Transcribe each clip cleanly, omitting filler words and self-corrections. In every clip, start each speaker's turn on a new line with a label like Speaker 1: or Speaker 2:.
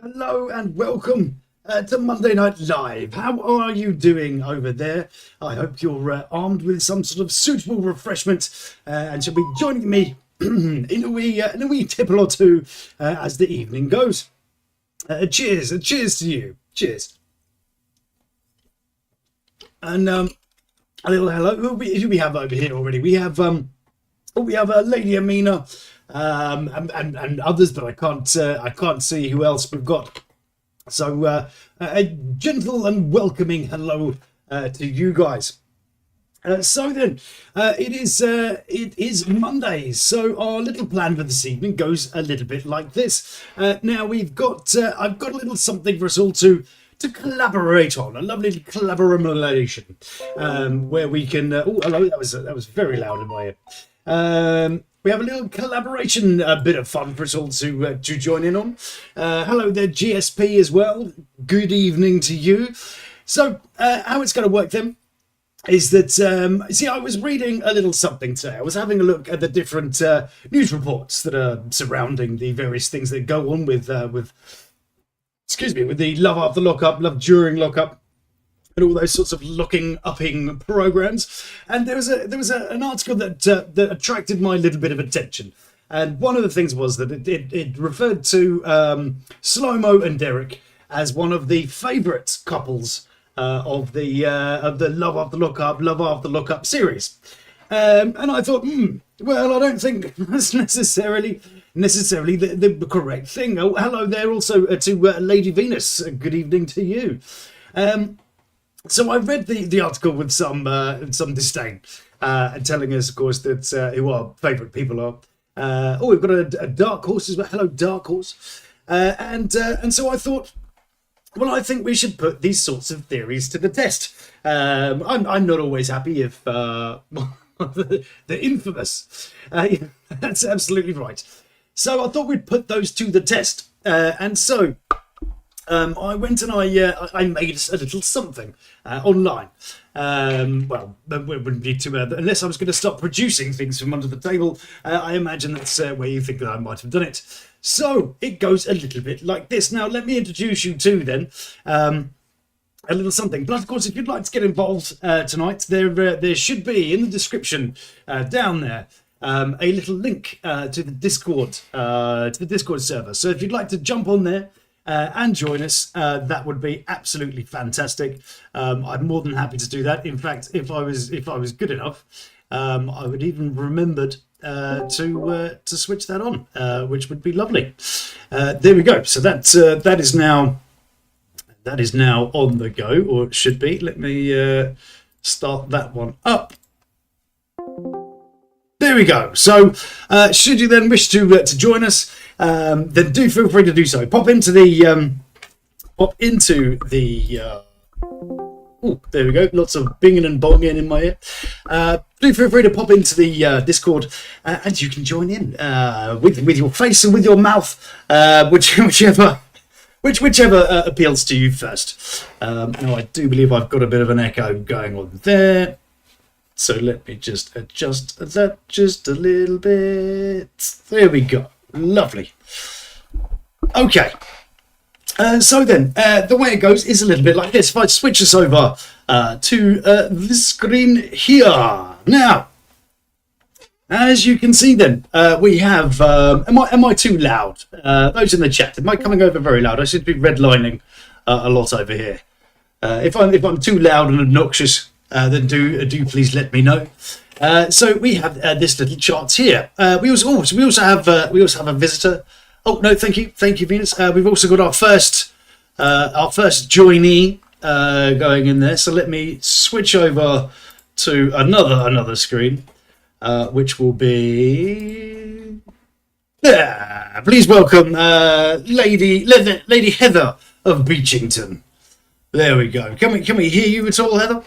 Speaker 1: Hello and welcome to Monday Night Live. How are you doing over there? I hope you're armed with some sort of suitable refreshment and shall be joining me in a wee tipple or two as the evening goes. Cheers to you. Cheers. And a little hello. Who we have over here already? We have Lady Amina. And others, but I can't see who else we've got. So a gentle and welcoming hello to you guys. So then, it is Mondays. So our little plan for this evening goes a little bit like this. Now I've got a little something for us all to collaborate on, a lovely collaboration, where we can. Oh, hello! That was very loud in my ear. We have a little collaboration, a bit of fun for us all to join in on. Hello there, GSP as well. Good evening to you. So how it's going to work then is that, I was reading a little something today. I was having a look at the different news reports that are surrounding the various things that go on with the love after lockup, love during lockup, and all those sorts of upping programs. And there was an article that attracted my little bit of attention. And one of the things was that it referred to Slow-Mo and Derek as one of the favourite couples of the Love After Lockup series. And I thought, well, I don't think that's necessarily the correct thing. Oh, hello there also to Lady Venus. Good evening to you. So I read the article with some disdain, and telling us, of course, that who our favourite people are. We've got a dark horse as well. Hello, dark horse. And so I thought, well, I think we should put these sorts of theories to the test. I'm not always happy if the infamous. That's absolutely right. So I thought we'd put those to the test, and so. I went and I made a little something online. Well, it wouldn't be too bad unless I was going to start producing things from under the table. I imagine that's where you think that I might have done it. So it goes a little bit like this. Now, let me introduce you to then a little something. But of course, if you'd like to get involved tonight, there should be in the description down there. A little link to the Discord server. So if you'd like to jump on there. And join us, that would be absolutely fantastic. I'm more than happy to do that. In fact, if I was good enough, I would even remembered to switch that on, which would be lovely. There we go. So that is now on the go, or it should be. Let me start that one up. There we go. So, should you then wish to join us, then do feel free to do so. Pop into the. Oh, there we go. Lots of binging and bonging in my ear. Do feel free to pop into the Discord, and you can join in with your face and with your mouth, whichever appeals to you first. Now, I do believe I've got a bit of an echo going on there. So let me just adjust that just a little bit. There we go. Lovely. Okay. So then, the way it goes is a little bit like this. If I switch us over to the screen here. Now, as you can see then, we have... am I too loud? Those in the chat, am I coming over very loud? I should be redlining a lot over here. If I'm too loud and obnoxious... then do please let me know. So we have this little chart here. We also have a visitor. Oh no, thank you, Venus. We've also got our first joinee going in there. So let me switch over to another screen, which will be there. Please welcome Lady Heather of Beechington. There we go. Can we hear you at all, Heather?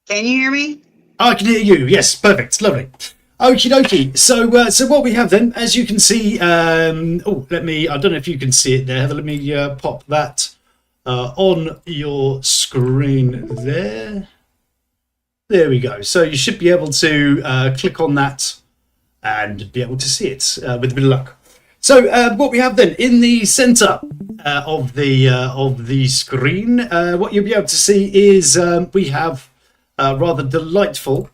Speaker 2: Can you hear me?
Speaker 1: I can hear you. Yes, perfect. Lovely. Okie dokie. So what we have then, as you can see, I don't know if you can see it there, Heather. Let me pop that on your screen there. There we go. So you should be able to click on that and be able to see it with a bit of luck. So what we have then in the centre of the screen, what you'll be able to see is we have rather delightful.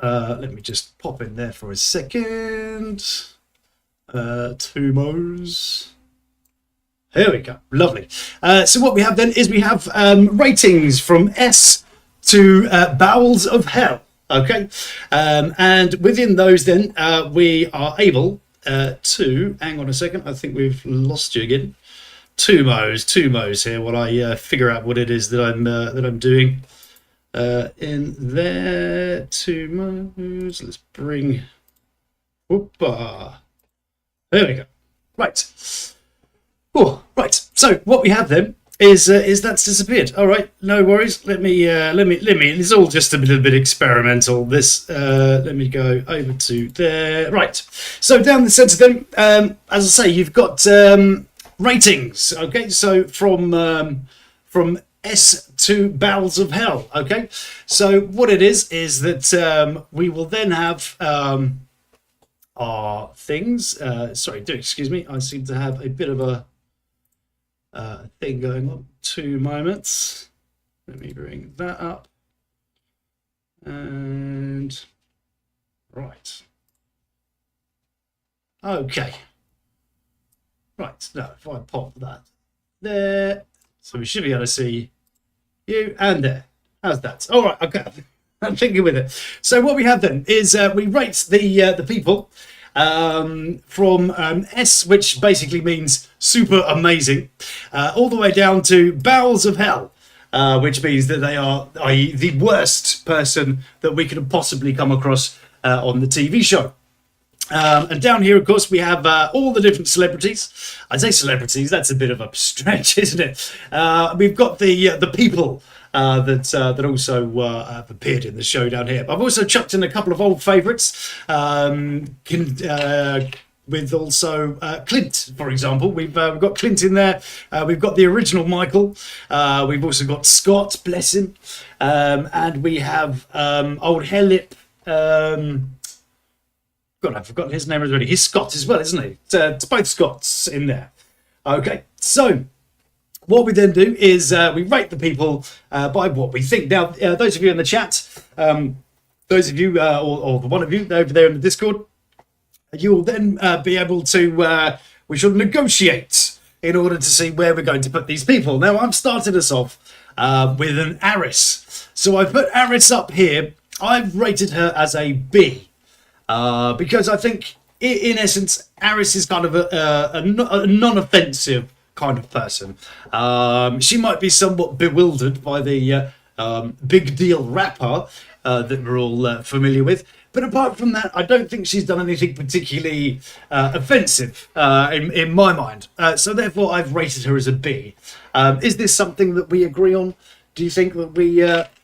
Speaker 1: Let me just pop in there for a second. Tumos. Here we go. Lovely. So what we have then is we have ratings from S to bowels of hell. Okay. And within those then we are able to, hang on a second, I think we've lost you again. Two mo's here while I figure out what it is that I'm doing. In there, two mo's. Let's bring. Whoopa. There we go. Right. Oh, right. So what we have then is that's disappeared. All right, no worries. Let me. It's all just a little bit experimental. This. Let me go over to there. Right. So down the centre then, as I say, you've got ratings. Okay. So from S to bowels of hell. Okay. So what it is that we will then have our things. Sorry, do excuse me. I seem to have a bit of a thing going on. 2 moments. Let me bring that up. And right. Okay. Right. Now, if I pop that there, so we should be able to see you and there. How's that? All right. Okay. I'm thinking with it. So what we have then is we rate the people from S, which basically means super amazing, all the way down to bowels of hell, which means that they are, i.e., the worst person that we could have possibly come across on the TV show. And down here, of course, we have all the different celebrities. I say celebrities, that's a bit of a stretch, isn't it? We've got the people that also have appeared in the show down here. I've also chucked in a couple of old favourites, with also Clint, for example. We've got Clint in there. We've got the original Michael. We've also got Scott, bless him. And we have old Hairlip. God, I've forgotten his name already. He's Scott as well, isn't he? It's both Scots in there. Okay, so what we then do is we rate the people by what we think. Now, those of you in the chat, those of you, or the one of you over there in the Discord, you will then be able to, we shall negotiate in order to see where we're going to put these people. Now, I've started us off with an Aris. So I've put Aris up here. I've rated her as a B. Because I think, in essence, Aris is kind of a non-offensive kind of person. She might be somewhat bewildered by the big deal rapper that we're all familiar with. But apart from that, I don't think she's done anything particularly offensive in my mind. So therefore, I've rated her as a B. Is this something that we agree on? Do you think that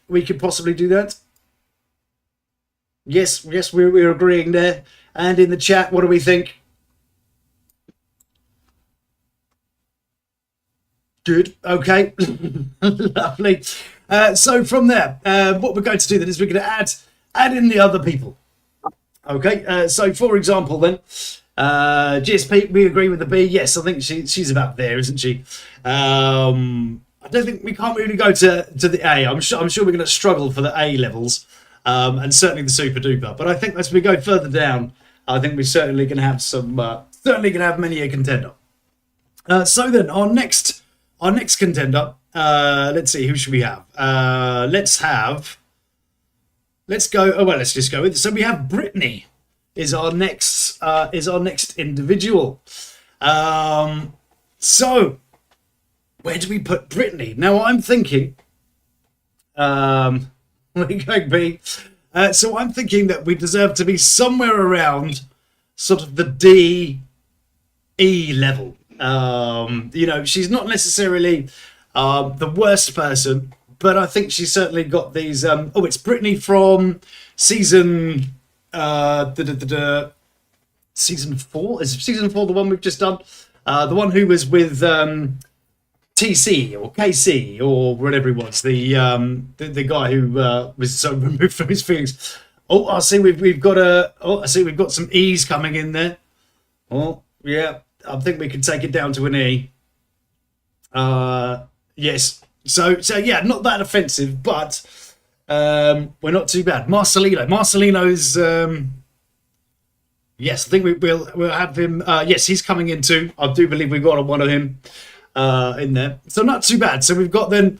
Speaker 1: we could possibly do that? Yes, we're agreeing there. And in the chat, what do we think? Good. Okay. Lovely. So from there, what we're going to do then is we're going to add in the other people. Okay. So for example, then, GSP, we agree with the B. Yes, I think she's about there, isn't she? I don't think we can't really go to the A. I'm sure we're going to struggle for the A levels. And certainly the super duper. But I think as we go further down, I think we're certainly going to have many a contender. So then our next contender, let's see, who should we have? Let's just go with, so we have Brittany is our next individual. So where do we put Brittany? Now I'm thinking, we're going B. So I'm thinking that we deserve to be somewhere around sort of the D-E level. She's not necessarily the worst person, but I think she's certainly got these. It's Brittany from season season 4. Is season 4 the one we've just done? The one who was with TC or KC or whatever he was, the guy who was so removed from his feelings. Oh, I see we've got some E's coming in there. Oh, Yeah, I think we can take it down to an E. Yes. So yeah, not that offensive, but we're not too bad. Marcelino's yes, I think we'll have him. Yes, he's coming in too. I do believe we've got one of him in there, so not too bad. So we've kind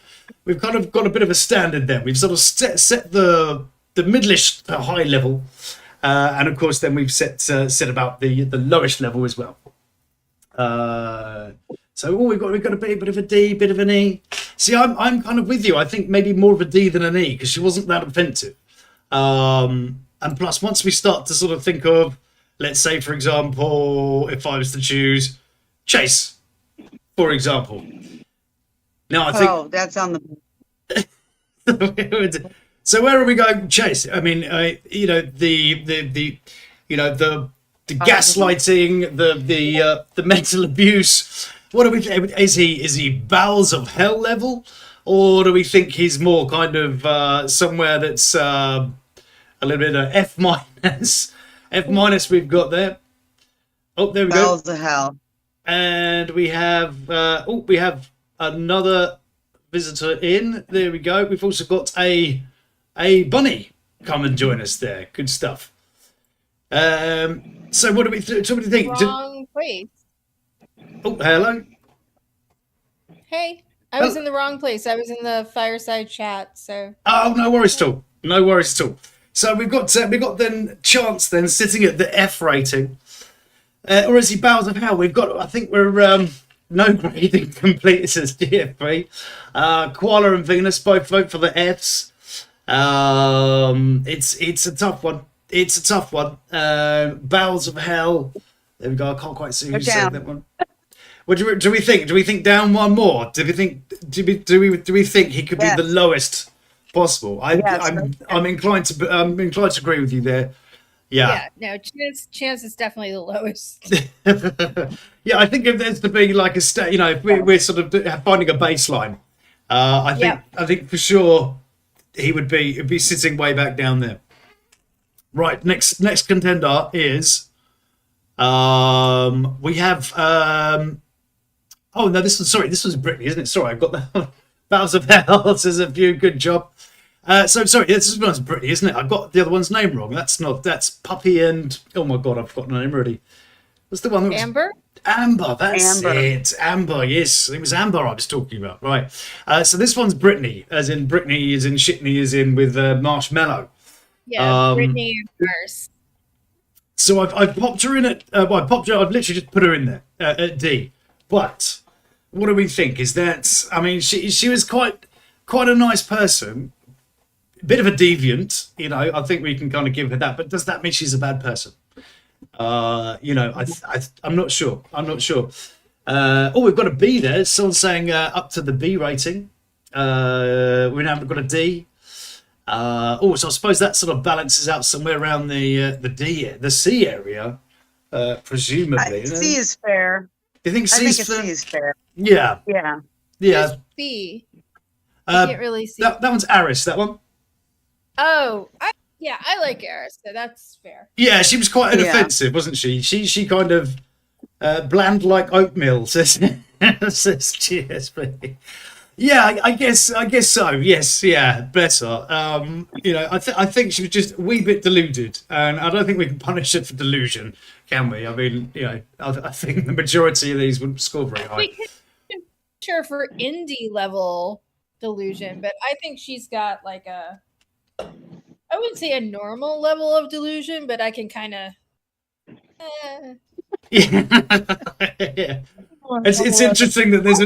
Speaker 1: of got a bit of a standard there. We've sort of set the middleish to high level, and of course then we've set about the lowest level as well. So we've got a bit of a D, bit of an E. See, I'm kind of with you. I think maybe more of a D than an E because she wasn't that offensive. And plus, once we start to sort of think of, let's say, for example, if I was to choose Chase, for example. Now I think.
Speaker 2: Oh, that's on the.
Speaker 1: So where are we going, Chase? I mean, the gaslighting, the mental abuse. What do we think? Is he bowels of hell level, or do we think he's more kind of somewhere that's a little bit of F minus? F minus we've got there. Oh, there we go.
Speaker 2: Bowels of hell.
Speaker 1: And we have another visitor in. There we go. We've also got a bunny come and join us there. Good stuff. So what do we think?
Speaker 3: Wrong place.
Speaker 1: Oh, hello.
Speaker 3: Hey, I was in the wrong place. I was in the fireside chat. So.
Speaker 1: Oh, no worries at all. No worries at all. So we've got then Chance then sitting at the F rating, or is he bowels of hell? I think we're no grading complete. It says GFP. Koala and Venus both vote for the Fs. It's a tough one. It's a tough one. Bowels of hell. There we go. I can't quite see who said that one. What do we think? Do we think down one more? Do we think he could be the lowest possible? I'm inclined to agree with you there. Yeah.
Speaker 3: No, chance is definitely the lowest.
Speaker 1: Yeah, I think if there's to be like a state, if we're sort of finding a baseline, I think for sure he'd be sitting way back down there. Right, next contender is we have oh no, this was Brittany, isn't it? Sorry, I've got the Bowels of Hell. Says a few, good job. So sorry, this one's Brittany, isn't it? I've got the other one's name wrong. That's Puppy and oh my god, I've forgotten her name already. What's the one that was
Speaker 3: Amber?
Speaker 1: Amber, that's it. Amber, yes. It was Amber I was talking about. Right. So this one's Brittany, as in Brittany is in Shitney is in with Marshmallow.
Speaker 3: Yeah, Brittany first.
Speaker 1: So I've popped her in at I've literally just put her in there at D. But what do we think? Is that she was quite a nice person, a bit of a deviant, I think we can kind of give her that. But does that mean she's a bad person? I'm not sure. We've got a B there. Someone's saying up to the B rating. We now got a D. So I suppose that sort of balances out somewhere around the C area, presumably.
Speaker 2: C is fair.
Speaker 1: Do you think C
Speaker 2: is fair?
Speaker 1: Yeah.
Speaker 3: Who's B? I can't really see.
Speaker 1: That one's Aris. That one.
Speaker 3: Oh, I like Aris, so that's fair.
Speaker 1: Yeah, she was quite inoffensive, wasn't she? She kind of bland like oatmeal. Says GSP. Yeah, I guess so. Yes, yeah, bless her. I think she was just a wee bit deluded, and I don't think we can punish her for delusion, can we? I mean, I think the majority of these wouldn't score very high.
Speaker 3: We can punish her for indie level delusion, but I think she's got like I wouldn't say a normal level of delusion, but I can kind of.
Speaker 1: Yeah. It's interesting that there's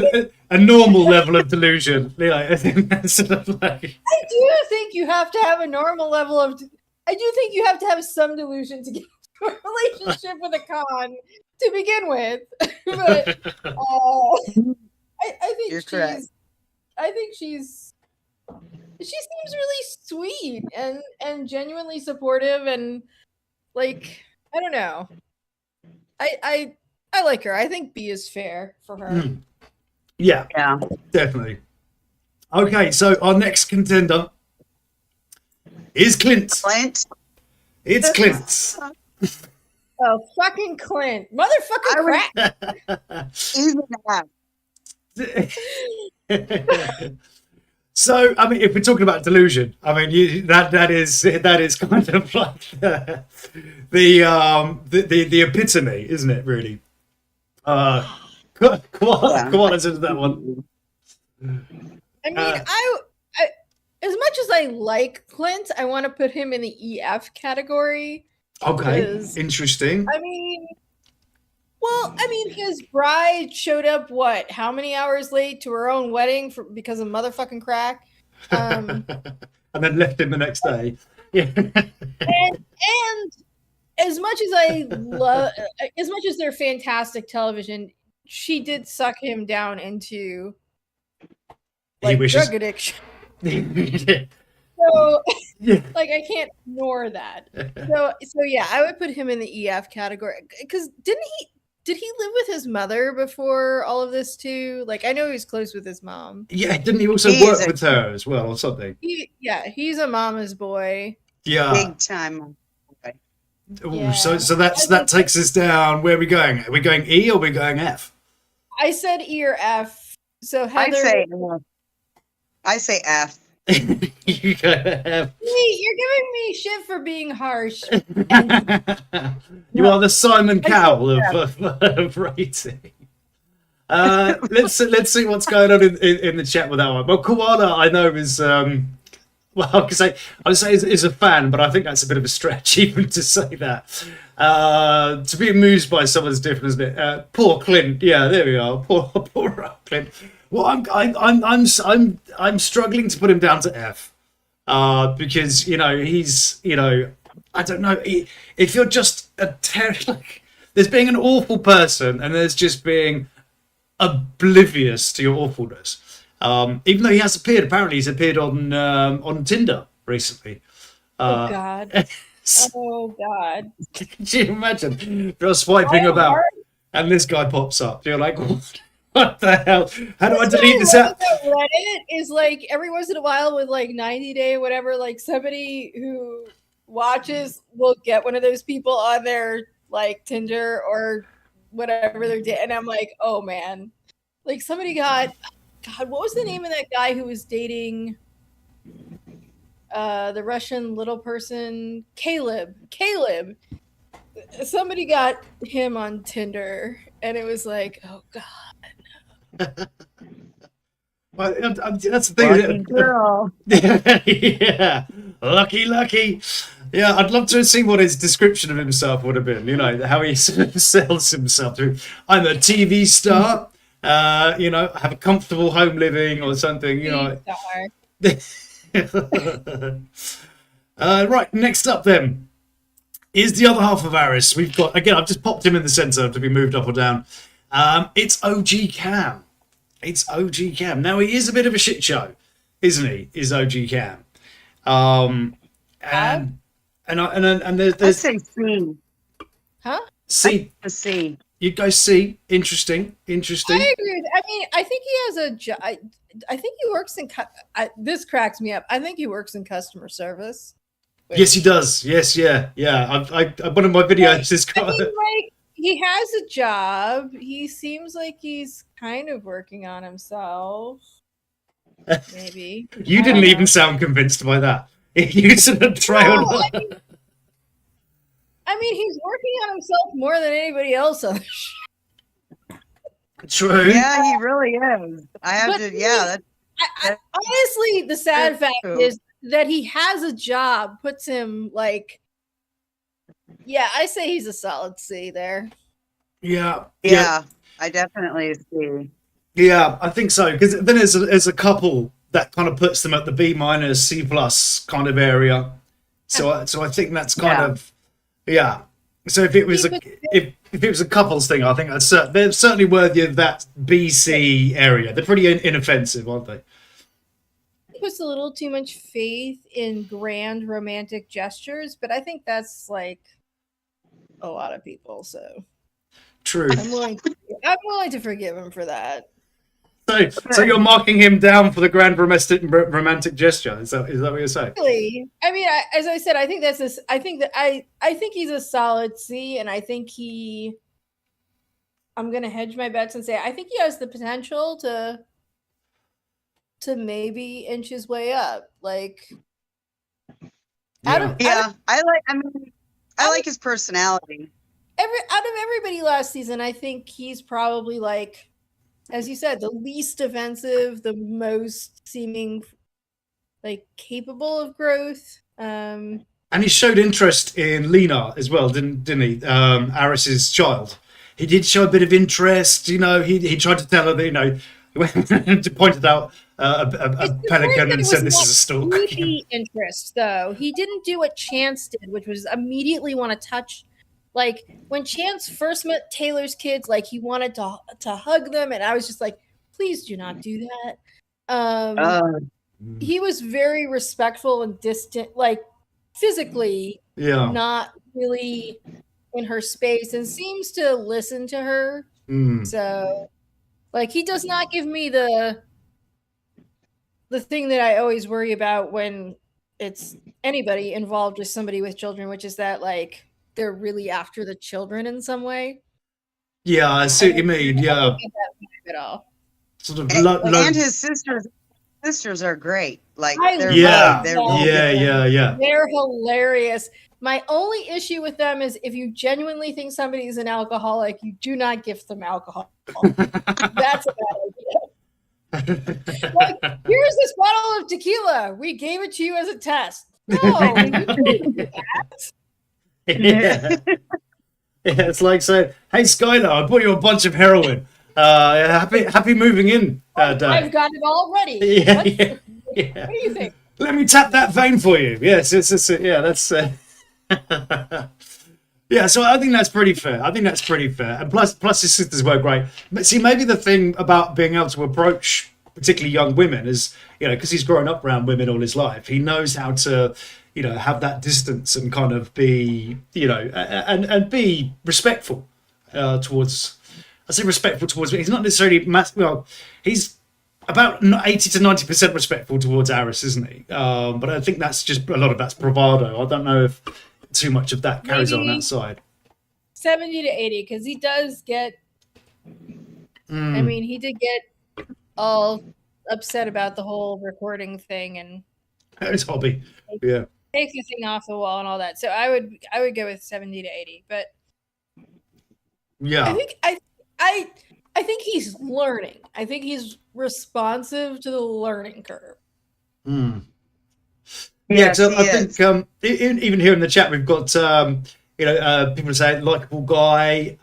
Speaker 1: a normal level of delusion. I think that's sort of like.
Speaker 3: I do think you have to have a normal level of. I do think you have to have some delusion to get into a relationship with a con to begin with. But I think
Speaker 2: You're correct.
Speaker 3: I think she seems really sweet and genuinely supportive and like I don't know. I like her. I think B is fair for her.
Speaker 1: Yeah, definitely. Okay, so our next contender is Clint.
Speaker 2: Clint.
Speaker 1: It's Clint.
Speaker 3: Oh, fucking Clint. Motherfucking
Speaker 2: I
Speaker 3: crack.
Speaker 2: Even that.
Speaker 1: So, I mean, if we're talking about delusion, I mean, that is kind of like the epitome, isn't it? Really. Koala says that one.
Speaker 3: I mean, I as much as I like Clint, I want to put him in the EF category.
Speaker 1: Okay, interesting.
Speaker 3: I mean, his bride showed up how many hours late to her own wedding because of motherfucking crack.
Speaker 1: And then left him the next day. Yeah.
Speaker 3: and as much as I love, as much as they're fantastic television, she did suck him down into drug addiction. So,
Speaker 1: yeah.
Speaker 3: like, I can't ignore that. So yeah, I would put him in the EF category because did he live with his mother before all of this too? Like, I know he was close with his mom.
Speaker 1: Yeah, didn't he also work with her as well or something?
Speaker 3: He's a mama's boy.
Speaker 1: Yeah,
Speaker 2: big time.
Speaker 1: Ooh,
Speaker 3: Yeah.
Speaker 1: So that takes us down. Where are we going? Are we going E or are we going F?
Speaker 3: I said E or F. So Heather,
Speaker 2: I say F.
Speaker 1: You go F.
Speaker 3: you're giving me shit for being harsh.
Speaker 1: You are the Simon Cowell of rating. Let's see what's going on in the chat with that one. Well, Koala, I know is because I would say is a fan, but I think that's a bit of a stretch even to say that. To be amused by someone's different, isn't it? Poor Clint. Yeah, there we are. Poor Clint. Well, I'm struggling to put him down to F, because he's I don't know if you're just there's being an awful person and there's just being oblivious to your awfulness. Even though he has appeared, apparently he's appeared on Tinder recently.
Speaker 3: Oh God. Oh God.
Speaker 1: Can you imagine? You're swiping about and this guy pops up. You're like, what the hell? How do I delete this app?
Speaker 3: Reddit is like every once in a while with like 90 Day, whatever, like somebody who watches will get one of those people on their like Tinder or whatever they're dating. And I'm like, oh man. Like somebody got, God, what was the name of that guy who was dating the Russian little person? Caleb. Somebody got him on Tinder and it was like, oh God.
Speaker 1: Well, that's the thing.
Speaker 2: Lucky girl.
Speaker 1: Yeah, lucky. Yeah, I'd love to see what his description of himself would have been. How he sells himself. I'm a TV star. I have a comfortable home living or something. Right, next up then is the other half of Aris. We've got, again, I've just popped him in the centre to be moved up or down. It's OG Cam. It's OG Cam. Now, he is a bit of a shit show, isn't he? Is OG Cam. And there's
Speaker 2: I say C.
Speaker 3: Huh?
Speaker 1: C.
Speaker 2: A C.
Speaker 1: You go C. Interesting.
Speaker 3: I agree. I mean, I think he has a job. I think he works in. This cracks me up. I think he works in customer service.
Speaker 1: Yes, he does. Yes, yeah. One of my videos is
Speaker 3: I mean, like, he has a job. He seems like he's kind of working on himself. Maybe.
Speaker 1: You didn't even sound convinced by that. You sort of trailed on.
Speaker 3: I mean, he's working on himself more than anybody else on the show.
Speaker 1: True.
Speaker 2: Yeah, he really is. I have to. Yeah.
Speaker 3: Honestly, the sad fact
Speaker 2: true.
Speaker 3: is that he has a job puts him like. Yeah, I say he's a solid C there.
Speaker 2: Yeah, I definitely see.
Speaker 1: Yeah, I think so. Because then there's a couple that kind of puts them at the B minus, C plus kind of area. So I think that's kind of So if it was if it was a couples thing, I think they're certainly worthy of that BC area. They're pretty inoffensive, aren't they?
Speaker 3: He puts a little too much faith in grand romantic gestures, but I think that's like a lot of people. So
Speaker 1: true.
Speaker 3: I'm willing to forgive him for that.
Speaker 1: So you're marking him down for the grand romantic gesture. Is that what you're saying?
Speaker 3: Really? I mean, as I said, I think that's this. I think that I think he's a solid C, and I think he. I'm gonna hedge my bets and say I think he has the potential to maybe inch his way up. Like,
Speaker 2: I like his personality.
Speaker 3: Out of everybody last season, I think he's probably like, as you said, the least offensive, the most seeming like capable of growth.
Speaker 1: And he showed interest in Lena as well, didn't he? Aris's child. He did show a bit of interest. You know, he tried to tell her that, you know, he pointed out a pelican and said, "This is a stork."
Speaker 3: Interest, though, he didn't do what Chance did, which was immediately want to touch. Like when Chance first met Taylor's kids, like he wanted to hug them, and I was just like, "Please do not do that." He was very respectful and distant, like physically, not really in her space, and seems to listen to her. So, like, he does not give me the thing that I always worry about when it's anybody involved with somebody with children, which is that like they're really after the children in some way.
Speaker 1: Yeah, I see what you mean. Yeah,
Speaker 3: I don't get that vibe at all.
Speaker 1: Sort of
Speaker 2: and his sisters are great. Like they're
Speaker 3: They're hilarious. My only issue with them is if you genuinely think somebody is an alcoholic, you do not gift them alcohol. That's a bad idea. Like, here's this bottle of tequila. We gave it to you as a test. No, you didn't do that.
Speaker 1: Yeah, it's like saying, "Hey, Skylar, I bought you a bunch of heroin. Happy moving in.
Speaker 3: I've got it already.
Speaker 1: Yeah,
Speaker 3: What do you think?
Speaker 1: Let me tap that vein for you." Yes, that's. Yeah, so I think that's pretty fair. And plus his sisters were great. But see, maybe the thing about being able to approach particularly young women is, you know, because he's grown up around women all his life, he knows how to, you know, have that distance and kind of be, you know, and be respectful towards. I say respectful towards. He's not necessarily well. He's about 80 to 90% respectful towards Aris, isn't he? But I think that's just a lot of that's bravado. I don't know if too much of that carries on outside.
Speaker 3: 70 to 80, because he does get. I mean, he did get all upset about the whole recording thing and
Speaker 1: his hobby. Yeah.
Speaker 3: Take the thing off the wall and all that. So I would go with 70 to 80, but
Speaker 1: yeah,
Speaker 3: I think he's learning. I think he's responsive to the learning curve.
Speaker 1: Yeah, so I think even here in the chat we've got people say likable guy.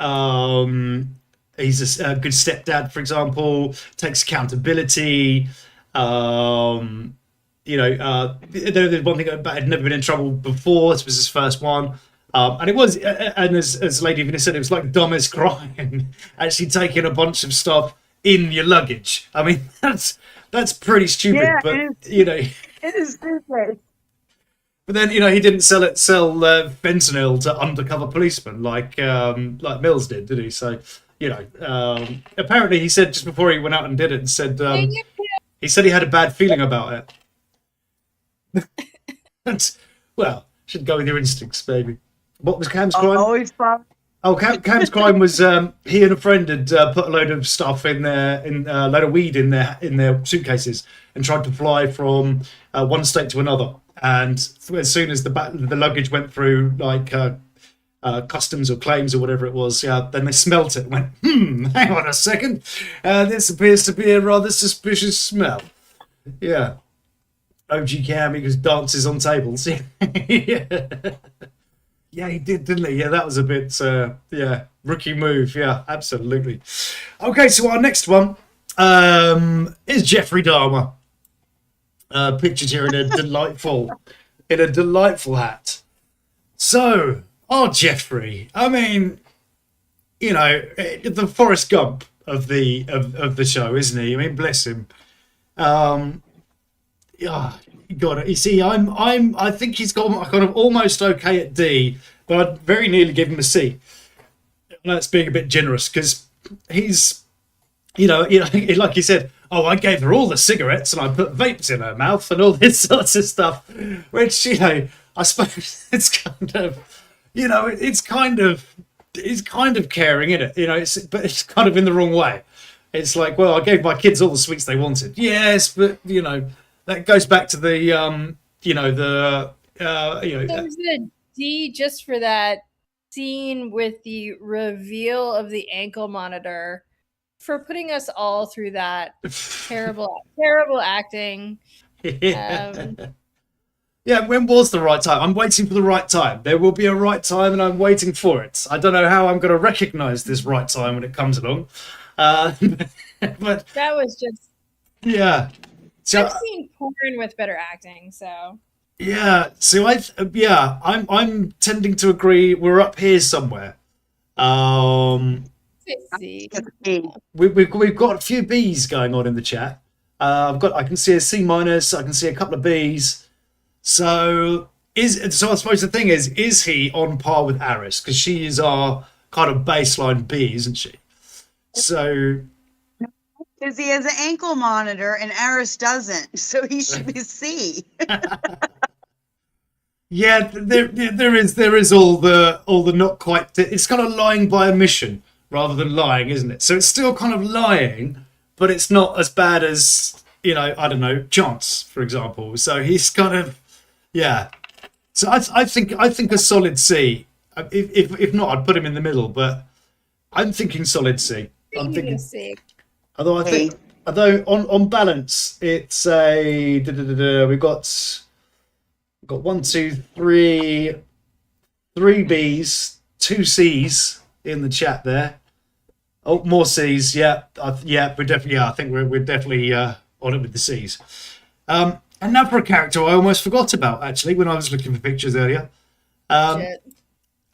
Speaker 1: He's a good stepdad, for example. Takes accountability. There's one thing about had never been in trouble before. This was his first one. And it was, and as Lady Venus said, it was like dumbest crime, actually taking a bunch of stuff in your luggage. I mean, that's pretty stupid, but it
Speaker 2: is stupid.
Speaker 1: But then, he didn't sell fentanyl to undercover policemen like Mills did he? So, apparently he said just before he went out and did it, and said he said he had a bad feeling about it. Well, should go with your instincts, baby. What was Cam's crime?
Speaker 2: Always fun.
Speaker 1: Oh, Cam's crime was he and a friend had put a load of stuff a load of weed in their suitcases and tried to fly from one state to another. And as soon as the luggage went through customs or claims or whatever it was, then they smelt it and went, hang on a second, this appears to be a rather suspicious smell. Yeah. OG Cam, he dances on tables. Yeah, he did, didn't he? Yeah, that was a bit, rookie move. Yeah, absolutely. Okay, so our next one is Jeffrey Dahmer. Pictured here in a delightful hat. So, Jeffrey, I mean, the Forrest Gump of the show, isn't he? I mean, bless him. God, you see, I think he's got kind of almost okay at D, but I'd very nearly give him a C. And that's being a bit generous because he's like you said, oh, I gave her all the cigarettes and I put vapes in her mouth and all this sorts of stuff, which, I suppose it's kind of, it's kind of caring, isn't it? But it's kind of in the wrong way. It's like, well, I gave my kids all the sweets they wanted. Yes, but, that goes back to the,
Speaker 3: There's a D just for that scene with the reveal of the ankle monitor for putting us all through that terrible acting.
Speaker 1: yeah. Yeah, when was the right time? I'm waiting for the right time. There will be a right time, and I'm waiting for it. I don't know how I'm going to recognize this right time when it comes along. But
Speaker 3: that was just...
Speaker 1: yeah. So,
Speaker 3: I've seen porn with better acting, so...
Speaker 1: Yeah, so I'm tending to agree. We're up here somewhere. We've got a few B's going on in the chat. I can see a C minus. I can see a couple of B's. So I suppose the thing is he on par with Aris, because she is our kind of baseline B, isn't she? So
Speaker 2: because he has an ankle monitor and Aris doesn't, so he should be C.
Speaker 1: Yeah, there is all the not quite. It's kind of lying by omission rather than lying, isn't it? So it's still kind of lying, but it's not as bad as I don't know, Chance, for example. So he's kind of So I think a solid C. If not, I'd put him in the middle. But I'm thinking solid C. I'm thinking
Speaker 3: C.
Speaker 1: Although on balance, it's a we've got 1, 2, 3, 3 B's, 2 C's in the chat there. Oh, more C's. Yeah, we're definitely. Yeah, I think we're definitely on it with the C's. And now for a character I almost forgot about actually when I was looking for pictures earlier.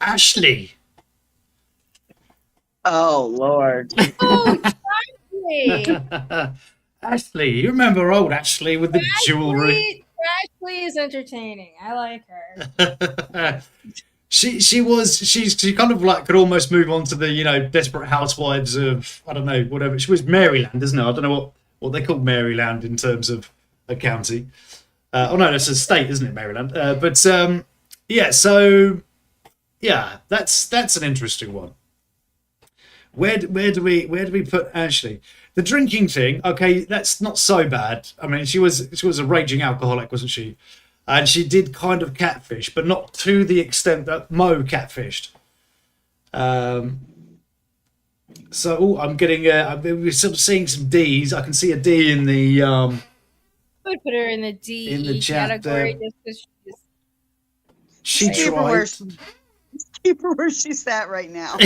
Speaker 1: Ashley.
Speaker 2: Oh Lord.
Speaker 3: Oh, Ashley.
Speaker 1: Ashley, you remember old Ashley with the jewelry?
Speaker 3: Ashley is entertaining. I like her.
Speaker 1: She kind of like could almost move on to the Desperate Housewives of, I don't know, whatever. She was Maryland, isn't it? I don't know what they call Maryland in terms of a county. Oh no, it's a state, isn't it, Maryland? So that's an interesting one. Where do we put Ashley? The drinking thing, okay, that's not so bad. I mean, she was a raging alcoholic, wasn't she? And she did kind of catfish, but not to the extent that Mo catfished. I'm getting we're sort of seeing some D's. I can see a D in the
Speaker 3: I would put her in the D
Speaker 1: in the chat
Speaker 3: category just because
Speaker 1: she tried.
Speaker 2: Keep her where she's at right now.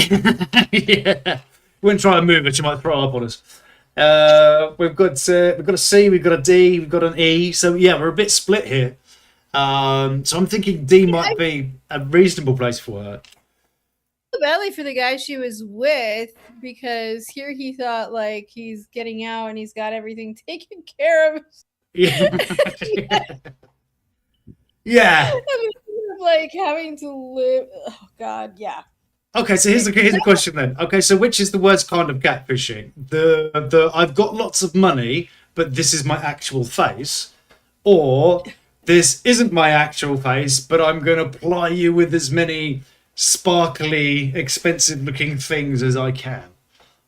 Speaker 1: Yeah, we wouldn't try and move her; she might throw up on us. We've got a C, we've got a D, we've got an E. So yeah, we're a bit split here. So I'm thinking D might be a reasonable place for her.
Speaker 3: Badly for the guy she was with, because here he thought like he's getting out and he's got everything taken care of.
Speaker 1: Yeah. Yeah.
Speaker 3: Like having to live. Oh God, yeah.
Speaker 1: Okay, so here's the question then. Okay, so which is the worst kind of catfishing? The I've got lots of money, but this is my actual face, or this isn't my actual face, but I'm going to ply you with as many sparkly, expensive-looking things as I can.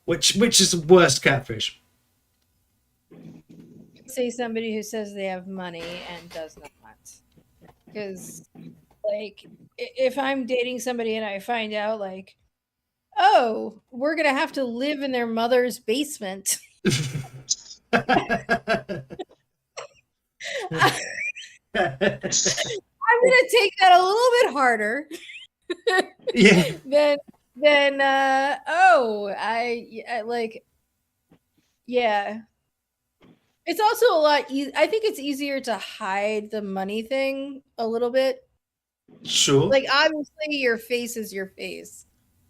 Speaker 1: Which is the worst catfish?
Speaker 3: Say somebody who says they have money and does not. Because, like, if I'm dating somebody and I find out, like, oh, we're going to have to live in their mother's basement. I'm going to take that a little bit harder.
Speaker 1: Yeah.
Speaker 3: Then I like, yeah. It's also a lot I think it's easier to hide the money thing a little bit.
Speaker 1: Sure.
Speaker 3: Like, obviously your face is your face.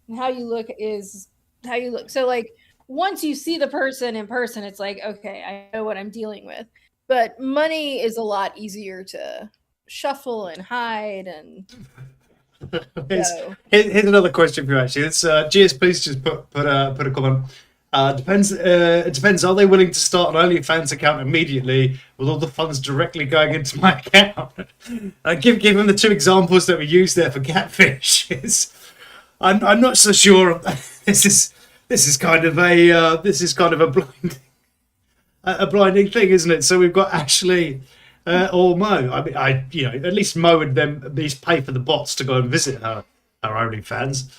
Speaker 3: And how you look is how you look. So like once you see the person in person, it's like, okay, I know what I'm dealing with. But money is a lot easier to shuffle and hide and
Speaker 1: Here's another question for you actually. It's GS, please just put a comment. Depends. It depends. Are they willing to start an OnlyFans account immediately with all the funds directly going into my account? Give them the two examples that we used there for catfish. I'm not so sure. This is kind of a blinding thing, isn't it? So we've got Ashley or Mo. I mean, at least Mo would then at least pay for the bots to go and visit her OnlyFans.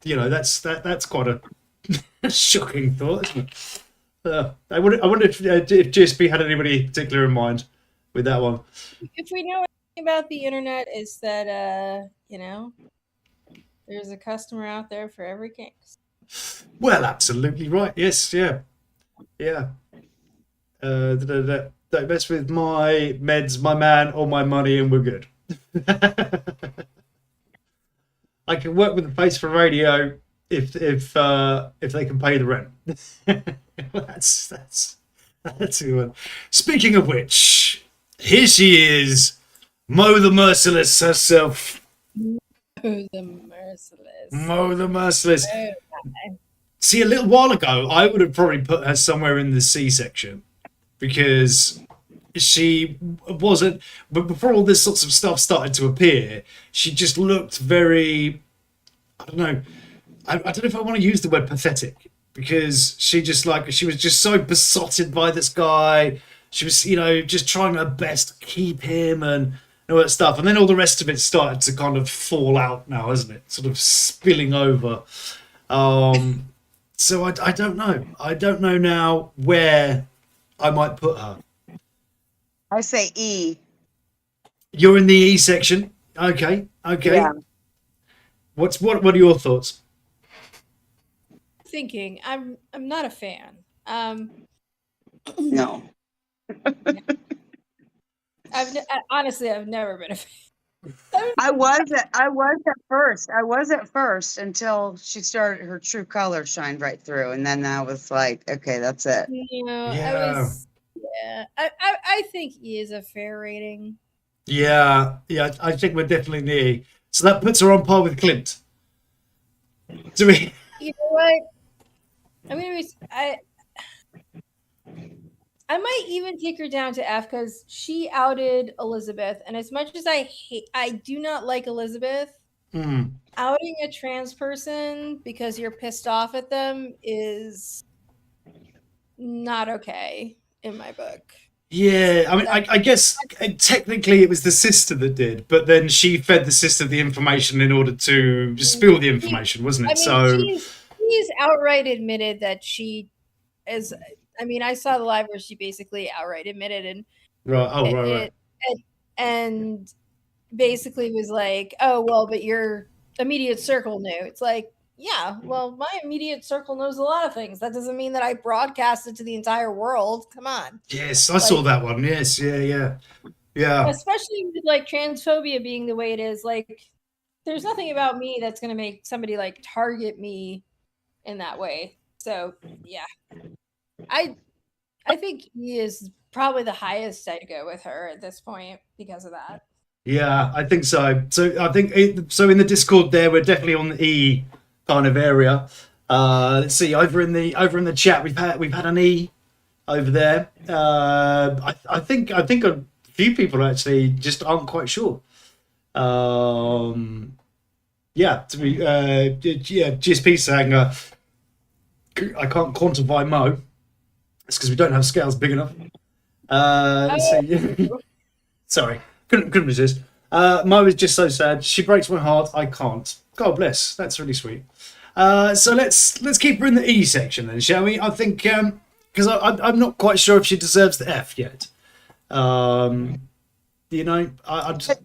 Speaker 1: That's quite a shocking thought, isn't it? I wonder if GSP had anybody particular in mind with that one.
Speaker 3: If we know anything about the internet, is that there's a customer out there for every case.
Speaker 1: Well, absolutely right. Yes, yeah. Don't mess with my meds, my man, or my money, and we're good. I can work with the face for radio if they can pay the rent. That's a good one. Speaking of which, here she is, Mo the Merciless herself.
Speaker 3: Mo the Merciless.
Speaker 1: Mo the Merciless. See, a little while ago, I would have probably put her somewhere in the C section because she wasn't. But before all this sorts of stuff started to appear, she just looked very. I don't know. I don't know if I want to use the word pathetic because she was just so besotted by this guy. She was, just trying her best to keep him and all that stuff. And then all the rest of it started to kind of fall out now, hasn't it? Sort of spilling over. So I don't know. I don't know now where I might put her.
Speaker 2: I say E.
Speaker 1: You're in the E section. Okay.
Speaker 2: Yeah.
Speaker 1: What are your thoughts?
Speaker 3: Thinking, I'm not a fan.
Speaker 2: No.
Speaker 3: Honestly, I've never been a fan.
Speaker 2: I was at first until she started her true color shined right through, and then I was like, okay, that's it.
Speaker 3: I think E is a fair rating.
Speaker 1: Yeah, I think we're definitely near. So that puts her on par with Clint. Do we?
Speaker 3: You know what? I might even take her down to F because she outed Elizabeth, and as much as I do not like Elizabeth. Outing a trans person because you're pissed off at them is not okay in my book.
Speaker 1: Yeah, I mean, I guess technically it was the sister that did, but then she fed the sister the information in order to spill the information, wasn't it?
Speaker 3: She's outright admitted that she is. I mean, I saw the live where she basically outright admitted and
Speaker 1: right.
Speaker 3: And basically was like, "Oh well, but your immediate circle knew." It's like, yeah, well, my immediate circle knows a lot of things. That doesn't mean that I broadcast it to the entire world. Come on.
Speaker 1: Yes, I saw that one. Yes, yeah.
Speaker 3: Especially with transphobia being the way it is. There's nothing about me that's going to make somebody target me in that way. So yeah, I think he is probably the highest I'd go with her at this point because of that.
Speaker 1: Yeah, I think so. So I think so in the Discord there, we're definitely on the E kind of area. Let's see, over in the chat we've had an E over there. I think a few people actually just aren't quite sure. GSP saying I can't quantify Mo. It's because we don't have scales big enough. Sorry, couldn't resist. Mo is just so sad. She breaks my heart. I can't. God bless. That's really sweet. So let's keep her in the E section then, shall we? I think because I'm not quite sure if she deserves the F yet. I'm just.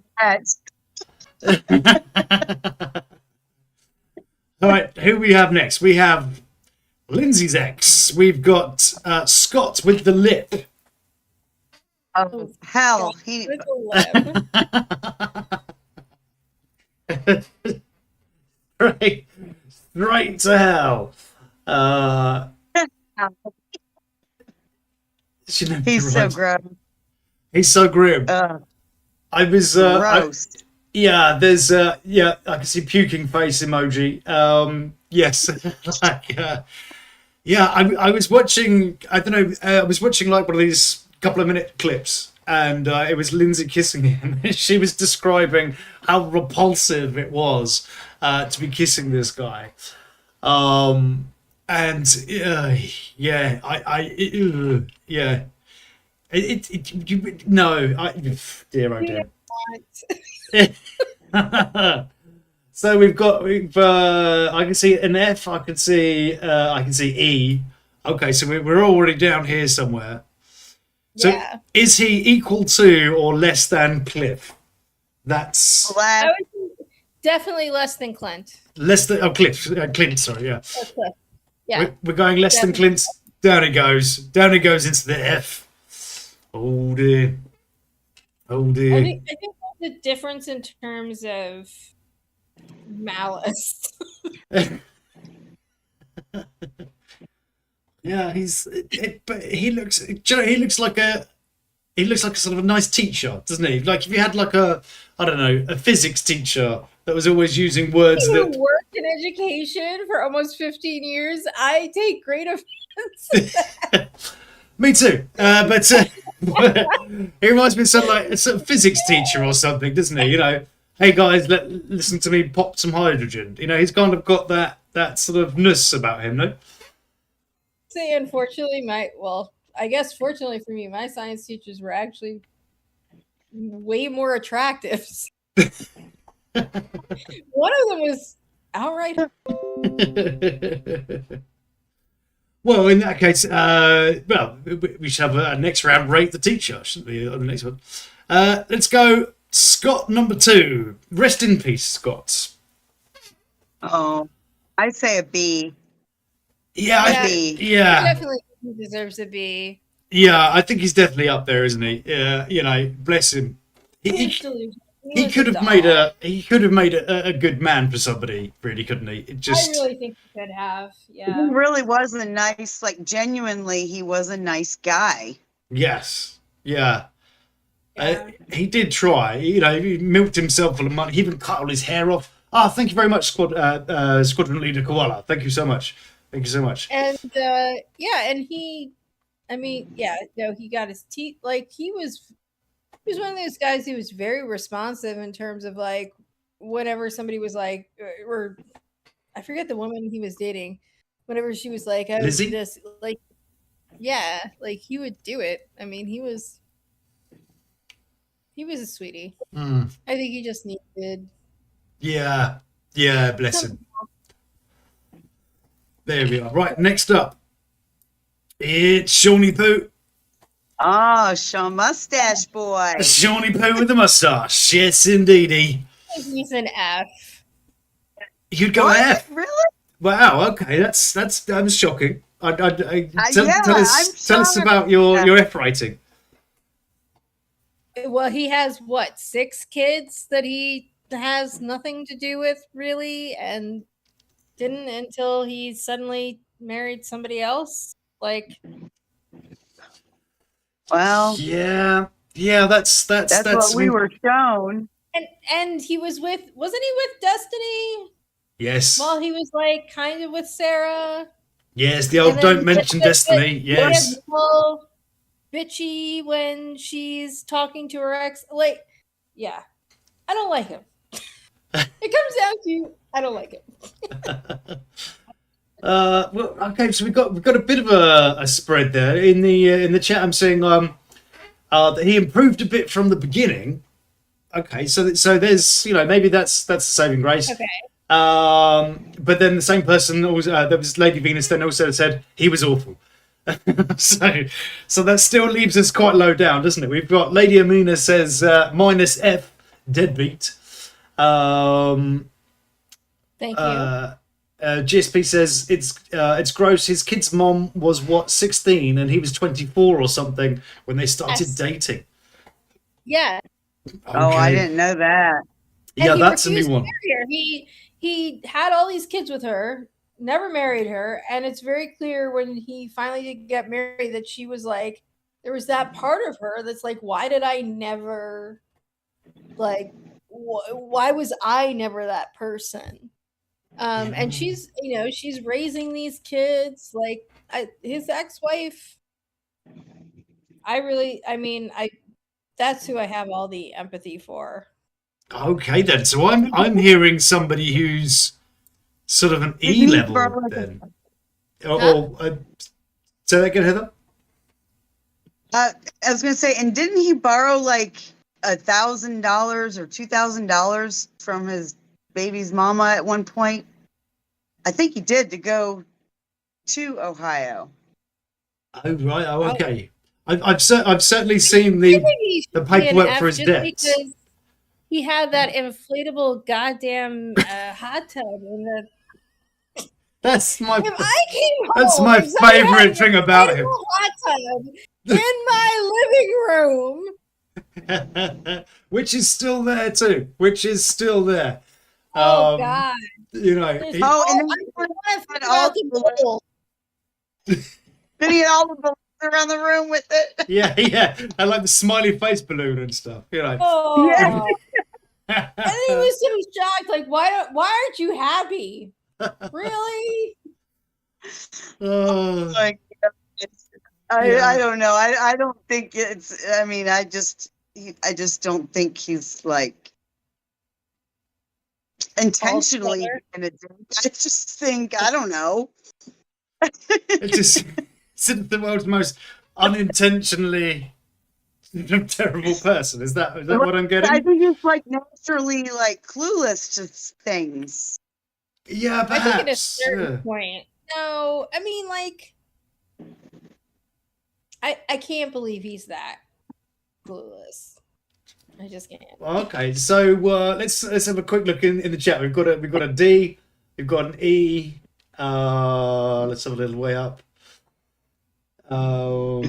Speaker 1: All right, who we have next? We have Lindsay's ex. We've got Scott with the lip.
Speaker 2: Oh hell!
Speaker 1: Straight to hell.
Speaker 2: He's so grim.
Speaker 1: He's so grim. I was
Speaker 2: gross.
Speaker 1: There's I can see puking face emoji. Yes, Yeah, I was watching. I don't know. I was watching like one of these couple of minute clips, and it was Lindsay kissing him. She was describing how repulsive it was to be kissing this guy. And yeah, yeah. No, dear oh dear. So we've I can see an F, I can see E. Okay, so we're already down here somewhere. So
Speaker 3: Yeah.
Speaker 1: is he equal to or less than Cliff? That's
Speaker 3: I
Speaker 2: Black.
Speaker 3: would say definitely less than Clint.
Speaker 1: less than Clint. Sorry, yeah.
Speaker 3: Or Cliff. Yeah.
Speaker 1: We're going less than
Speaker 3: Definitely.
Speaker 1: Clint. Down he goes. Down he goes into the F. Oh dear. Oh
Speaker 3: I
Speaker 1: dear.
Speaker 3: think the difference in terms of malice.
Speaker 1: Yeah, but he looks. Do you know, he looks like a sort of a nice teacher, doesn't he? Like if you had like I don't know, a physics teacher that was always using words
Speaker 3: Who
Speaker 1: that.
Speaker 3: worked in education for almost 15 years. I take great offense.
Speaker 1: Me too. But he reminds me of some like a sort of physics teacher or something, doesn't he? You know, hey guys, listen to me pop some hydrogen. You know, he's kind of got that sort of ness about him, no?
Speaker 3: Say, unfortunately, I guess fortunately for me, my science teachers were actually way more attractive. One of them was outright.
Speaker 1: Well, in that case, we should have a next round rate the teacher, shouldn't we? On the next one, let's go. Scott number 2. Rest in peace, Scott.
Speaker 2: Oh, I'd say a B.
Speaker 1: Yeah,
Speaker 2: B.
Speaker 1: yeah,
Speaker 3: Definitely deserves a B.
Speaker 1: yeah. I think he's definitely up there, isn't he? Yeah, you know, bless him. He
Speaker 3: was
Speaker 1: could
Speaker 3: a
Speaker 1: have made
Speaker 3: doll.
Speaker 1: a good man for somebody, really, couldn't he? It
Speaker 3: I
Speaker 1: just
Speaker 3: really think he could have.
Speaker 2: He
Speaker 3: Yeah.
Speaker 2: really was a nice, like genuinely, he was a nice guy.
Speaker 1: yes, yeah.
Speaker 3: Yeah.
Speaker 1: He did try. You know, he milked himself full of money. He even cut all his hair off. Ah, thank you very much, Squadron Leader Koala. Thank you so much. Thank you so much.
Speaker 3: And and he he got his teeth, like he was one of those guys who was very responsive in terms of like whenever somebody was like, or I forget the woman he was dating, whenever she was like, I would
Speaker 1: Lizzie?
Speaker 3: do this, like, yeah, like he would do it. I mean, he was a sweetie.
Speaker 1: Mm,
Speaker 3: I think he just needed
Speaker 1: yeah, yeah. Bless
Speaker 3: some.
Speaker 1: him. There we are. Right, next up, it's Shawnee Poo.
Speaker 2: Oh, Sean Mustache Boy.
Speaker 1: Shawnee Poo with the mustache. Yes, indeedy.
Speaker 3: He's an F.
Speaker 1: You'd go
Speaker 2: What?
Speaker 1: F.
Speaker 2: Really?
Speaker 1: Wow. Okay, that's shocking. Tell
Speaker 2: Yeah,
Speaker 1: tell us
Speaker 2: I'm
Speaker 1: about
Speaker 2: shocked.
Speaker 1: your F rating.
Speaker 3: Well, he has what, 6 kids that he has nothing to do with really, and didn't until he suddenly married somebody else. Like,
Speaker 2: Well,
Speaker 1: Yeah, yeah. That's
Speaker 2: what we were shown.
Speaker 3: and he wasn't he with Destiny
Speaker 1: Yes,
Speaker 3: while he was like kind of with Sarah?
Speaker 1: yes. The old
Speaker 3: And
Speaker 1: don't
Speaker 3: then
Speaker 1: mention Destiny. Yes.
Speaker 3: kind of all bitchy when she's talking to her ex. Like, yeah, I don't like him. It comes down to I don't like him.
Speaker 1: Well, okay. So we've got a bit of a spread there in the chat. I'm saying that he improved a bit from the beginning. Okay, so there's maybe that's the saving grace.
Speaker 3: Okay.
Speaker 1: But then the same person also there was Lady Venus then also said he was awful. so that still leaves us quite low down, doesn't it? We've got Lady Amina says minus F, deadbeat.
Speaker 3: Thank you.
Speaker 1: GSP says it's gross. His kid's mom was 16 and he was 24 or something when they started
Speaker 3: Yes.
Speaker 1: dating.
Speaker 3: Yeah.
Speaker 2: Oh, I
Speaker 1: Okay.
Speaker 2: didn't know that.
Speaker 1: Yeah,
Speaker 3: And he
Speaker 1: that's a new
Speaker 3: refused to
Speaker 1: one.
Speaker 3: marry her. He had all these kids with her, never married her, and it's very clear when he finally did get married that she was like, there was that part of her that's like, why did I never, like, why was I never that person? And she's, she's raising these kids. Like, his ex-wife, that's who I have all the empathy for.
Speaker 1: Okay, then. So I'm hearing somebody who's sort of an E level then. Say that again, Heather.
Speaker 2: I was gonna say, and didn't he borrow like $1,000 or $2,000 from his baby's mama at one point? I think he did, to go to Ohio.
Speaker 1: Oh right. Oh okay. I've certainly seen the paperwork for his debts.
Speaker 3: He had that inflatable goddamn hot tub in the.
Speaker 1: That's my.
Speaker 3: If I came home,
Speaker 1: that's my favorite thing about him.
Speaker 3: Hot tub in my living room,
Speaker 1: which is still there too. Which is still there.
Speaker 3: Oh God!
Speaker 1: You know.
Speaker 2: And then all the balloons around the room with it.
Speaker 1: Yeah, and like the smiley face balloon and stuff. You know.
Speaker 3: Oh. Yeah. And he was so shocked. Like, why aren't you happy? Really?
Speaker 2: Like, I don't know. I don't think it's. I mean, I just don't think he's like intentionally gonna do. I just think, I don't know.
Speaker 1: It's just the world's most unintentionally terrible person. Is that what I'm getting?
Speaker 2: I think he's like naturally like clueless to things.
Speaker 1: Yeah, perhaps.
Speaker 3: I think at a certain point. No, I mean, like, I can't believe he's that clueless. I just can't.
Speaker 1: Okay, so let's have a quick look in the chat. We've got a D, we've got an E. Let's have a little way up. I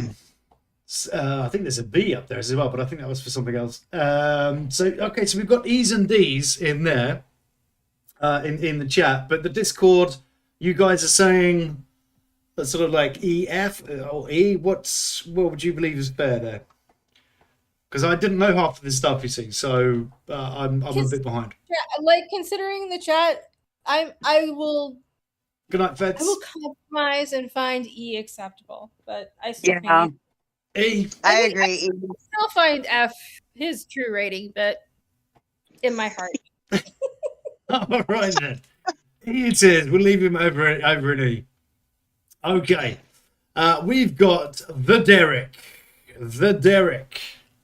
Speaker 1: think there's a B up there as well, but I think that was for something else. So we've got E's and D's in there, in the chat, but the Discord, you guys are saying sort of like E, F, or E. What would you believe is fair there? Because I didn't know half of this stuff, you see, so I'm a bit behind.
Speaker 3: Yeah, like, considering the chat, I will.
Speaker 1: Good night, Feds.
Speaker 3: I will compromise and find E acceptable, but I still think
Speaker 1: E.
Speaker 2: I agree.
Speaker 3: I still find F his true rating, but in my heart.
Speaker 1: All right then. E it is. We'll leave him over an E. Okay. We've got the Derek. The Derek.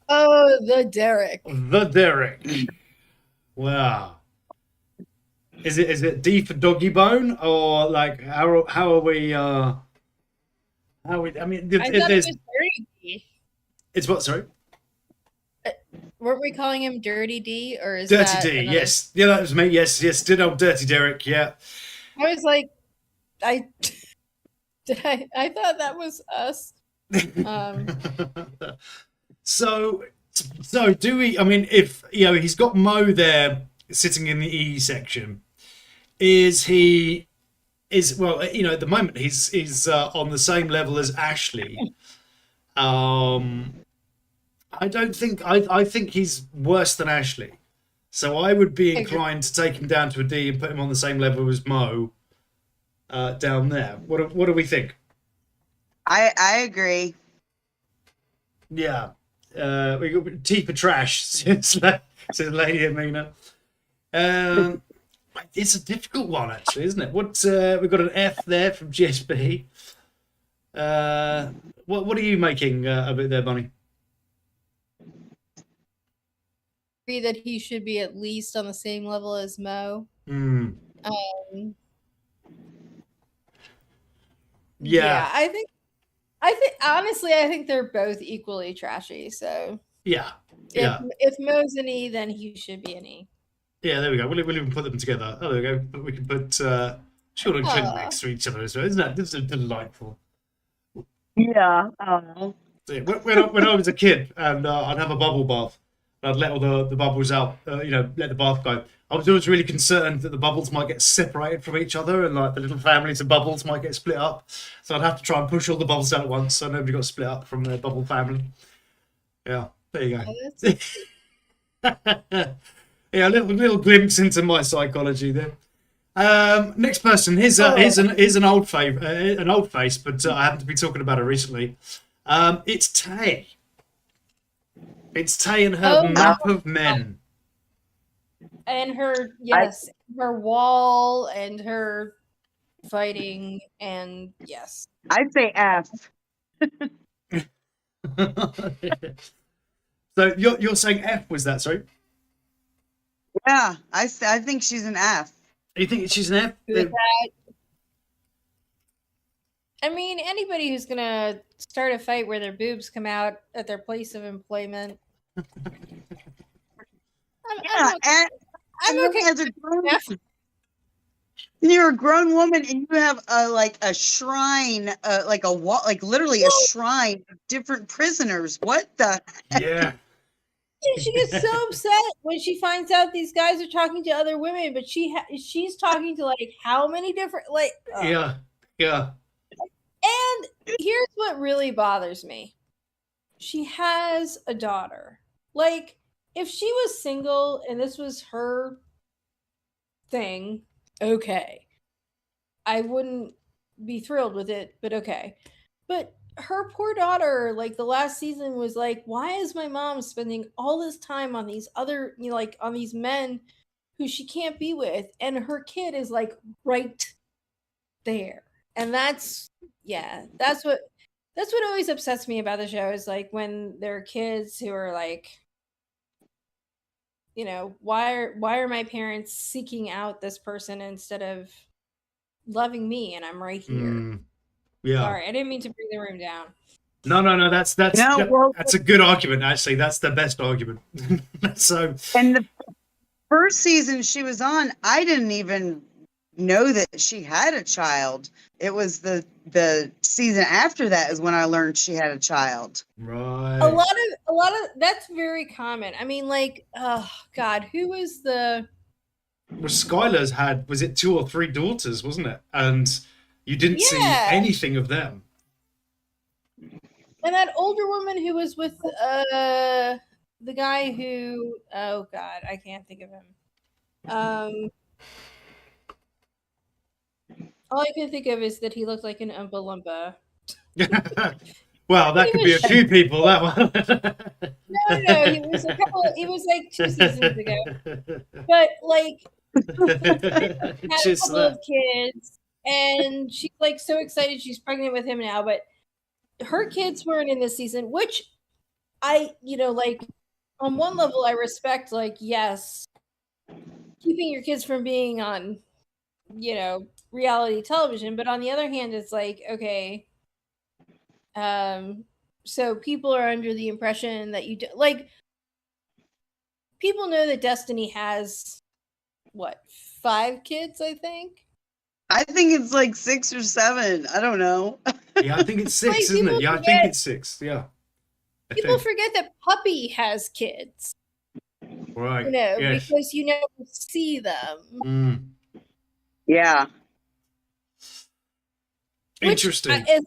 Speaker 3: Oh, the Derek.
Speaker 1: The Derek. Wow. Is it D for doggy bone, or like how are we? I mean, there's. It's what? Sorry.
Speaker 3: Weren't we calling him Dirty D, or is
Speaker 1: Dirty
Speaker 3: that
Speaker 1: D?
Speaker 3: another...
Speaker 1: Yes, yeah, that was me. Yes, did old Dirty Derek? Yeah.
Speaker 3: I was like, I thought that was us.
Speaker 1: So do we? I mean, if he's got Mo there sitting in the E section, at the moment he's on the same level as Ashley. I don't think I think he's worse than Ashley, so I would be inclined to take him down to a D and put him on the same level as Mo down there. What do we think?
Speaker 2: I agree.
Speaker 1: Yeah, we got T for trash, says Lady Amina. It's a difficult one, actually, isn't it? We've got an F there from GSB. What are you making of it there, Bunny?
Speaker 3: Agree that he should be at least on the same level as Mo. Yeah, I think honestly, I think they're both equally trashy. So if Mo's an E, then he should be an E.
Speaker 1: Yeah, there we go. We'll even put them together. Oh, there we go. But we can put Sean and Clint next to each other as well. Isn't that? This is delightful.
Speaker 2: Yeah.
Speaker 1: When I was a kid and I'd have a bubble bath, I'd let all the bubbles out. Let the bath go. I was always really concerned that the bubbles might get separated from each other, and like the little families of bubbles might get split up. So I'd have to try and push all the bubbles down at once, so nobody got split up from the bubble family. Yeah, there you go. Yeah, a little glimpse into my psychology there. Next person. Here's an old an old face, but I happen to be talking about her recently. It's Tay. It's Tay and her map of men.
Speaker 3: And her her wall and her fighting and yes.
Speaker 2: I'd say F.
Speaker 1: So you're saying F, was that, sorry?
Speaker 2: Yeah, I think she's an F.
Speaker 1: You think she's an F?
Speaker 3: I mean, anybody who's gonna start a fight where their boobs come out at their place of employment. I'm okay.
Speaker 2: As a you're a grown woman and you have a shrine, like a wall, like literally a shrine of different prisoners. What the?
Speaker 1: Yeah.
Speaker 3: She gets so upset when she finds out these guys are talking to other women, but she's talking to like how many different
Speaker 1: Yeah.
Speaker 3: And here's what really bothers me. She has a daughter. Like, if she was single and this was her thing, okay. I wouldn't be thrilled with it, but okay. But her poor daughter, like the last season was like, why is my mom spending all this time on these other, on these men who she can't be with? And her kid is like right there. And that's what always upsets me about the show is like when there are kids who are like, why are my parents seeking out this person instead of loving me and I'm right here.
Speaker 1: Yeah.
Speaker 3: Sorry, I didn't mean to bring the room down.
Speaker 1: No, that's a good argument, actually. That's the best argument. So,
Speaker 2: and the first season she was on, I didn't even know that she had a child. It was the season after that is when I learned she had a child.
Speaker 1: Right.
Speaker 3: A lot of that's very common. I mean, like, oh God, who was the?
Speaker 1: Well, Skylar's was it 2 or 3 daughters, wasn't it? And you didn't see anything of them.
Speaker 3: And that older woman who was with the guy who, oh God, I can't think of him. All I can think of is that he looked like an Oompa Loompa.
Speaker 1: Well, that could be a few people. That one.
Speaker 3: No, he was he was like 2 seasons ago. But like, had a couple of kids, and she's like so excited she's pregnant with him now. But her kids weren't in this season, which I, like on one level I respect. Like, yes, keeping your kids from being on, reality television, but on the other hand, it's like, okay, so people are under the impression that you like. People know that Destiny has 5 kids, I think.
Speaker 2: I think it's like 6 or 7. I don't know.
Speaker 1: Yeah, I think it's 6, isn't it? Yeah, I think it's 6. Yeah.
Speaker 3: People forget that Puppy has kids.
Speaker 1: Right.
Speaker 3: Yes. Because you never see them.
Speaker 2: Yeah.
Speaker 1: Interesting.
Speaker 3: Again,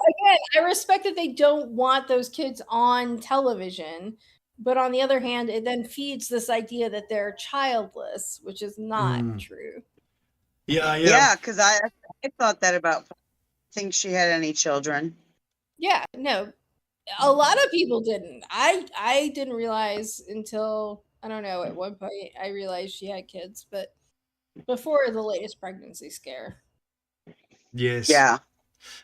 Speaker 3: I respect that they don't want those kids on television, but on the other hand, it then feeds this idea that they're childless, which is not true.
Speaker 2: Yeah, because I thought that about. Think she had any children?
Speaker 3: Yeah, no, a lot of people didn't. I didn't realize until I don't know. At one point, I realized she had kids, but before the latest pregnancy scare.
Speaker 1: Yes.
Speaker 2: Yeah.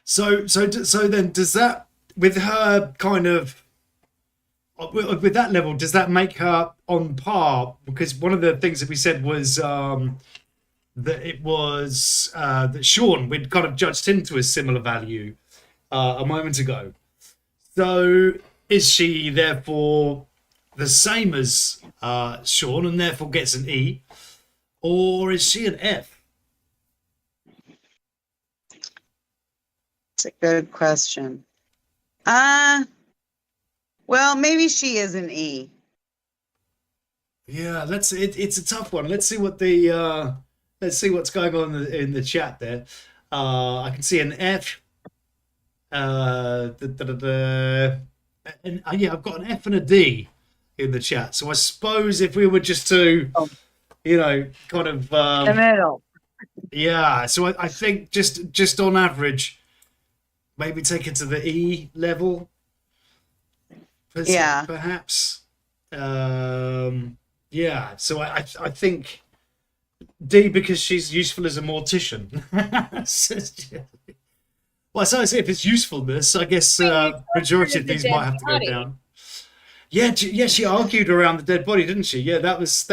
Speaker 1: So then, does that, with her kind of, with that level, does that make her on par? Because one of the things that we said was that it was that Sean, we'd kind of judged him to a similar value a moment ago. So is she therefore the same as Sean and therefore gets an E, or is she an F?
Speaker 2: It's a good question. Well, maybe she is an E.
Speaker 1: Yeah, it's a tough one. Let's see what let's see what's going on in the chat there. I can see an F. And yeah, I've got an F and a D in the chat. So I suppose if we were just to, kind of
Speaker 2: the middle.
Speaker 1: Yeah, so I think just on average, maybe take it to the E level,
Speaker 2: Yeah.
Speaker 1: perhaps. Yeah, so I think D because she's useful as a mortician. Well, so I say if it's usefulness, I guess majority of
Speaker 3: The
Speaker 1: these
Speaker 3: dead
Speaker 1: might have to go
Speaker 3: body.
Speaker 1: down. Yeah, yeah, she argued around the dead body, didn't she? Yeah, that was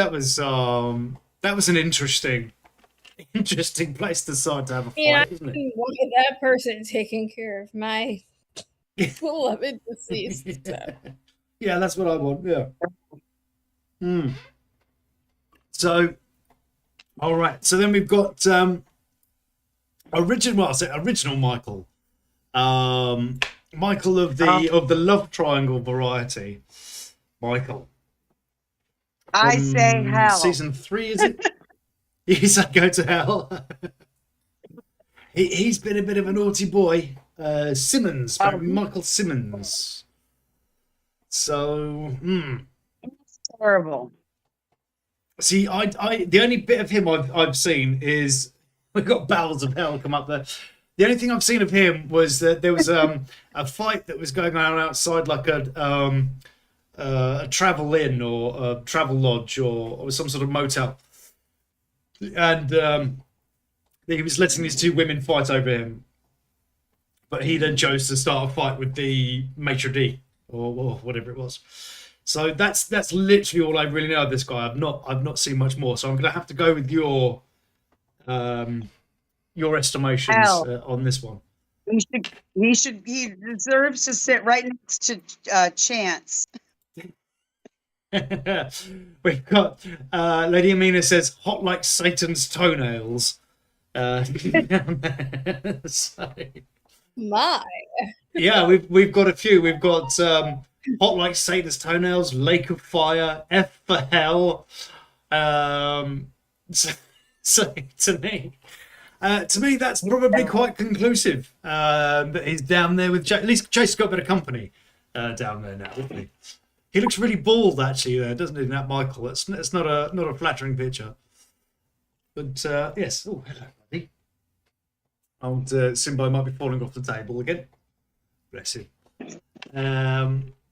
Speaker 1: an interesting place to start to have a
Speaker 3: Yeah,
Speaker 1: fight, isn't it?
Speaker 3: I wanted that person taking care of my beloved deceased. So.
Speaker 1: Yeah, that's what I want. Yeah. Hmm. So, all right. So then we've got original Michael, Michael of
Speaker 2: Oh,
Speaker 1: the love triangle variety, Michael
Speaker 2: I say
Speaker 1: from
Speaker 2: hell.
Speaker 1: season 3, is it? He's like go to hell. He's been a bit of a naughty boy. Simmons, apparently
Speaker 2: Oh,
Speaker 1: Michael Simmons. So,
Speaker 2: he's terrible.
Speaker 1: see, the only bit of him I've seen is we've got Bowels of Hell come up there. The only thing I've seen of him was that there was a fight that was going on outside like a travel inn or a travel lodge or some sort of motel, and he was letting these two women fight over him, but he then chose to start a fight with the maitre d or whatever it was. So that's literally all I really know of this guy. I've not seen much more. So I'm going to have to go with your estimations
Speaker 2: Hell.
Speaker 1: on this one.
Speaker 2: He deserves to sit right next to Chance.
Speaker 1: We've got Lady Amina says hot like Satan's toenails. So,
Speaker 3: My.
Speaker 1: yeah, we've got a few. We've got hot like Satan's toenails, Lake of Fire, F for Hell. So, so to me, that's probably quite conclusive. That he's down there with at least Chase got a bit of company down there now, isn't he? He looks really bald, actually, there, doesn't he? That Michael. It's not a flattering picture. But yes. Oh, hello, buddy. Old Simbo might be falling off the table again. Bless him.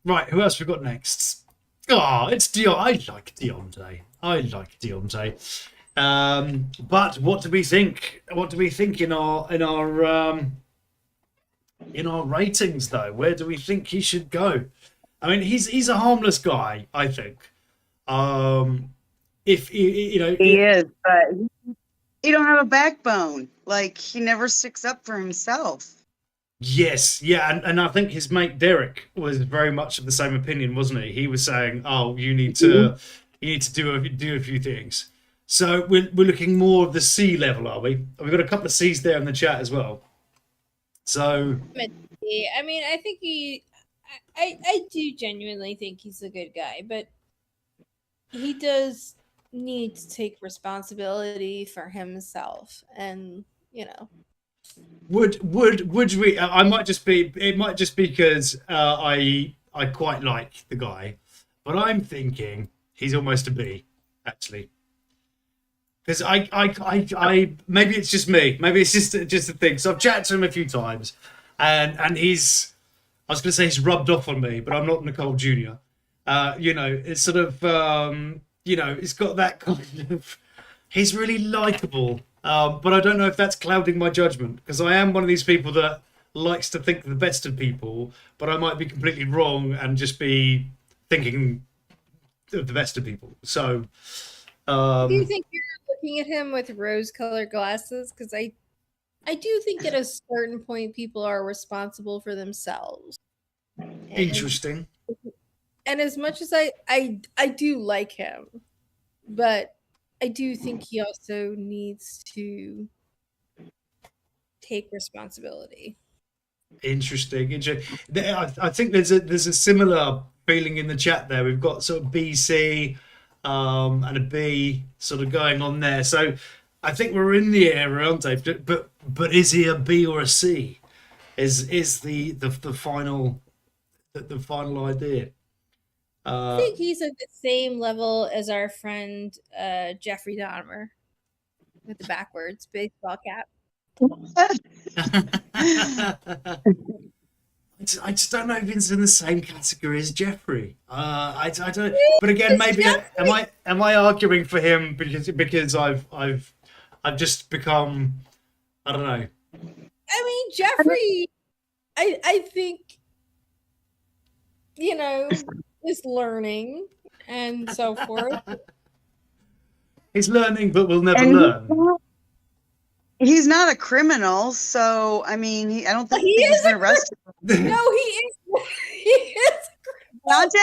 Speaker 1: Right, who else we got next? Oh, it's Dion. I like Deontay. But what do we think? What do we think in our ratings though? Where do we think he should go? I mean, he's a harmless guy, I think. If you know,
Speaker 2: He is, but he don't have a backbone. Like he never sticks up for himself.
Speaker 1: yes, yeah, and I think his mate Derek was very much of the same opinion, wasn't he? He was saying, "Oh, you need to do a few things." So we're looking more of the C level, are we? We've got a couple of C's there in the chat as well. So
Speaker 3: I mean, I think I do genuinely think he's a good guy, but he does need to take responsibility for himself, and you know.
Speaker 1: would we? I might just be. It might just be because I quite like the guy, but I'm thinking he's almost a B, actually. Because I maybe it's just me. Maybe it's just a thing. So I've chatted to him a few times, and he's. I was going to say he's rubbed off on me, but I'm not Nicole Jr. You know, it's sort of you know, it's got that kind of. He's really likable, but I don't know if that's clouding my judgment because I am one of these people that likes to think the best of people, but I might be completely wrong and just be thinking of the best of people. So.
Speaker 3: Do you think you're looking at him with rose-colored glasses? Because I do think at a certain point people are responsible for themselves.
Speaker 1: Interesting.
Speaker 3: And as much as I do like him, but I do think he also needs to take responsibility.
Speaker 1: Interesting. I think there's a similar feeling in the chat there. We've got sort of BC and a B sort of going on there. So I think we're in the area, aren't they? But is he a B or a C? Is the final idea?
Speaker 3: I think he's at the same level as our friend Jeffrey Dahmer. with the backwards baseball cap.
Speaker 1: I just don't know if it's in the same category as Jeffrey. I don't. But again, maybe am I arguing for him because I've just become, I don't know.
Speaker 3: I mean, Jeffrey, I think, is learning and so forth.
Speaker 1: He's learning, but will never
Speaker 2: And
Speaker 1: learn.
Speaker 2: he's not a criminal, so I mean, I don't think
Speaker 3: He
Speaker 2: he's
Speaker 3: is
Speaker 2: been arrested.
Speaker 3: No, he is. He is.
Speaker 2: Dante?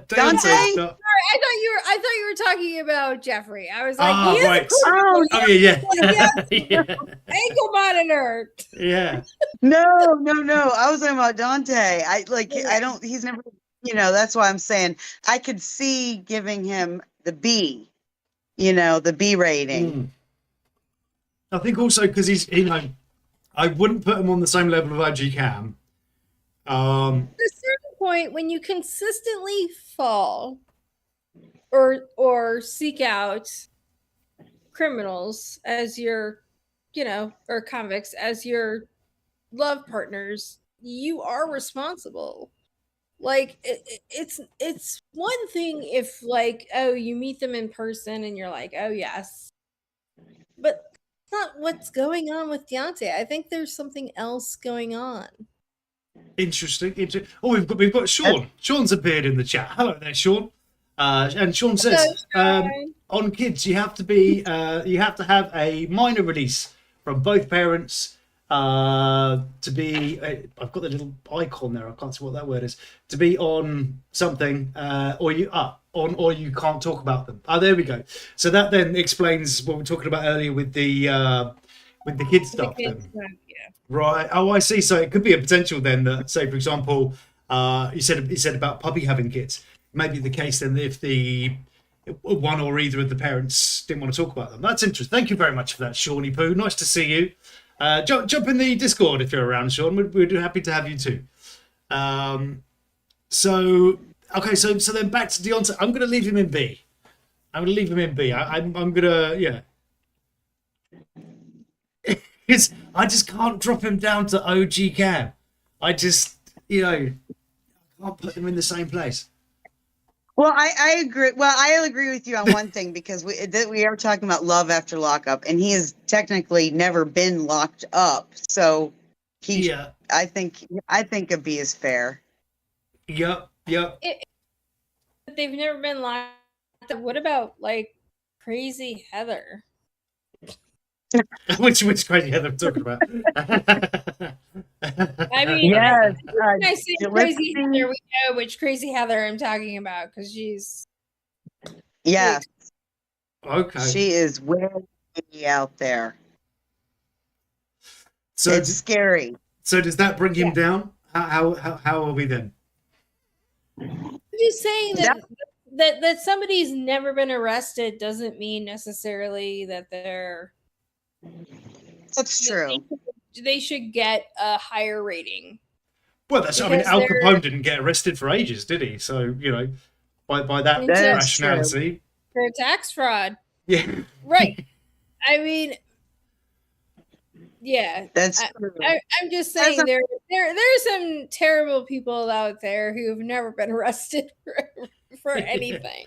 Speaker 2: Dante?
Speaker 3: I thought you were talking about Jeffrey. I was like, he is
Speaker 1: right.
Speaker 3: a criminal.
Speaker 1: Oh yeah. Yeah.
Speaker 3: Ankle monitor.
Speaker 1: Yeah.
Speaker 2: No. I was talking about Dante. I don't, he's never, that's why I'm saying I could see giving him the B, the B rating.
Speaker 1: Mm. I think also because he's, I wouldn't put him on the same level of OG Cam.
Speaker 3: At a certain point, when you consistently fall or seek out criminals as your, or convicts as your love partners, you are responsible. Like it's one thing if you meet them in person and you're like, oh yes, but that's not what's going on with Deontay. I think there's something else going on.
Speaker 1: Interesting. Oh, we've got Sean. Sean's appeared in the chat. Hello there, Sean. And Sean says, on kids, you have to have a minor release from both parents to be. I've got the little icon there. I can't see what that word is. To be on something, or you can't talk about them. There we go. So that then explains what we were talking about earlier with the kid stuff. Right. Oh, I see. So it could be a potential then that, say, for example, you said about puppy having kids. Maybe the case then if the one or either of the parents didn't want to talk about them. That's interesting. Thank you very much for that, Shawnee Poo. Nice to see you. Jump in the Discord if you're around, Sean. We'd be happy to have you too. So then back to Deontay. I'm going to leave him in B. I'm gonna because I just can't drop him down to OG Cam. I just can't put them in the same place.
Speaker 2: Well, I agree. Well, I'll agree with you on one thing because we are talking about love after lockup, and he has technically never been locked up. So I think a B is fair.
Speaker 1: Yep.
Speaker 3: They've never been locked up. What about Crazy Heather?
Speaker 1: which Crazy Heather I'm talking about?
Speaker 3: I mean,
Speaker 2: yes.
Speaker 3: When I say Crazy Heather, we know which Crazy Heather I'm talking about because she's.
Speaker 2: Yeah.
Speaker 1: Okay.
Speaker 2: She is way out there.
Speaker 1: So
Speaker 2: it's scary.
Speaker 1: So does that bring him down? How are we then?
Speaker 3: I'm just saying that somebody's never been arrested doesn't mean necessarily that they're.
Speaker 2: That's true.
Speaker 3: They should get a higher rating.
Speaker 1: Well, Al Capone didn't get arrested for ages, did he? So by that rationality,
Speaker 3: for tax fraud.
Speaker 1: Yeah.
Speaker 3: Right. I mean, yeah.
Speaker 2: That's true.
Speaker 3: I'm just saying there are some terrible people out there who've never been arrested for anything.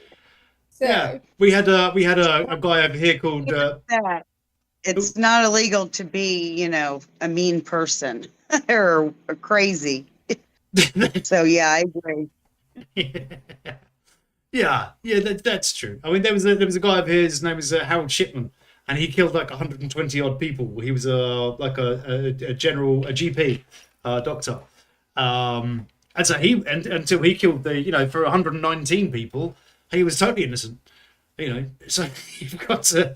Speaker 3: So
Speaker 1: yeah, we had a guy over here called.
Speaker 2: It's not illegal to be, a mean person or crazy. So yeah, I agree.
Speaker 1: Yeah, that's true. I mean, there was a guy over here. His name was Harold Shipman, and he killed 120 odd people. He was a GP doctor, and so until he killed for 119 people, he was totally innocent. So you've got to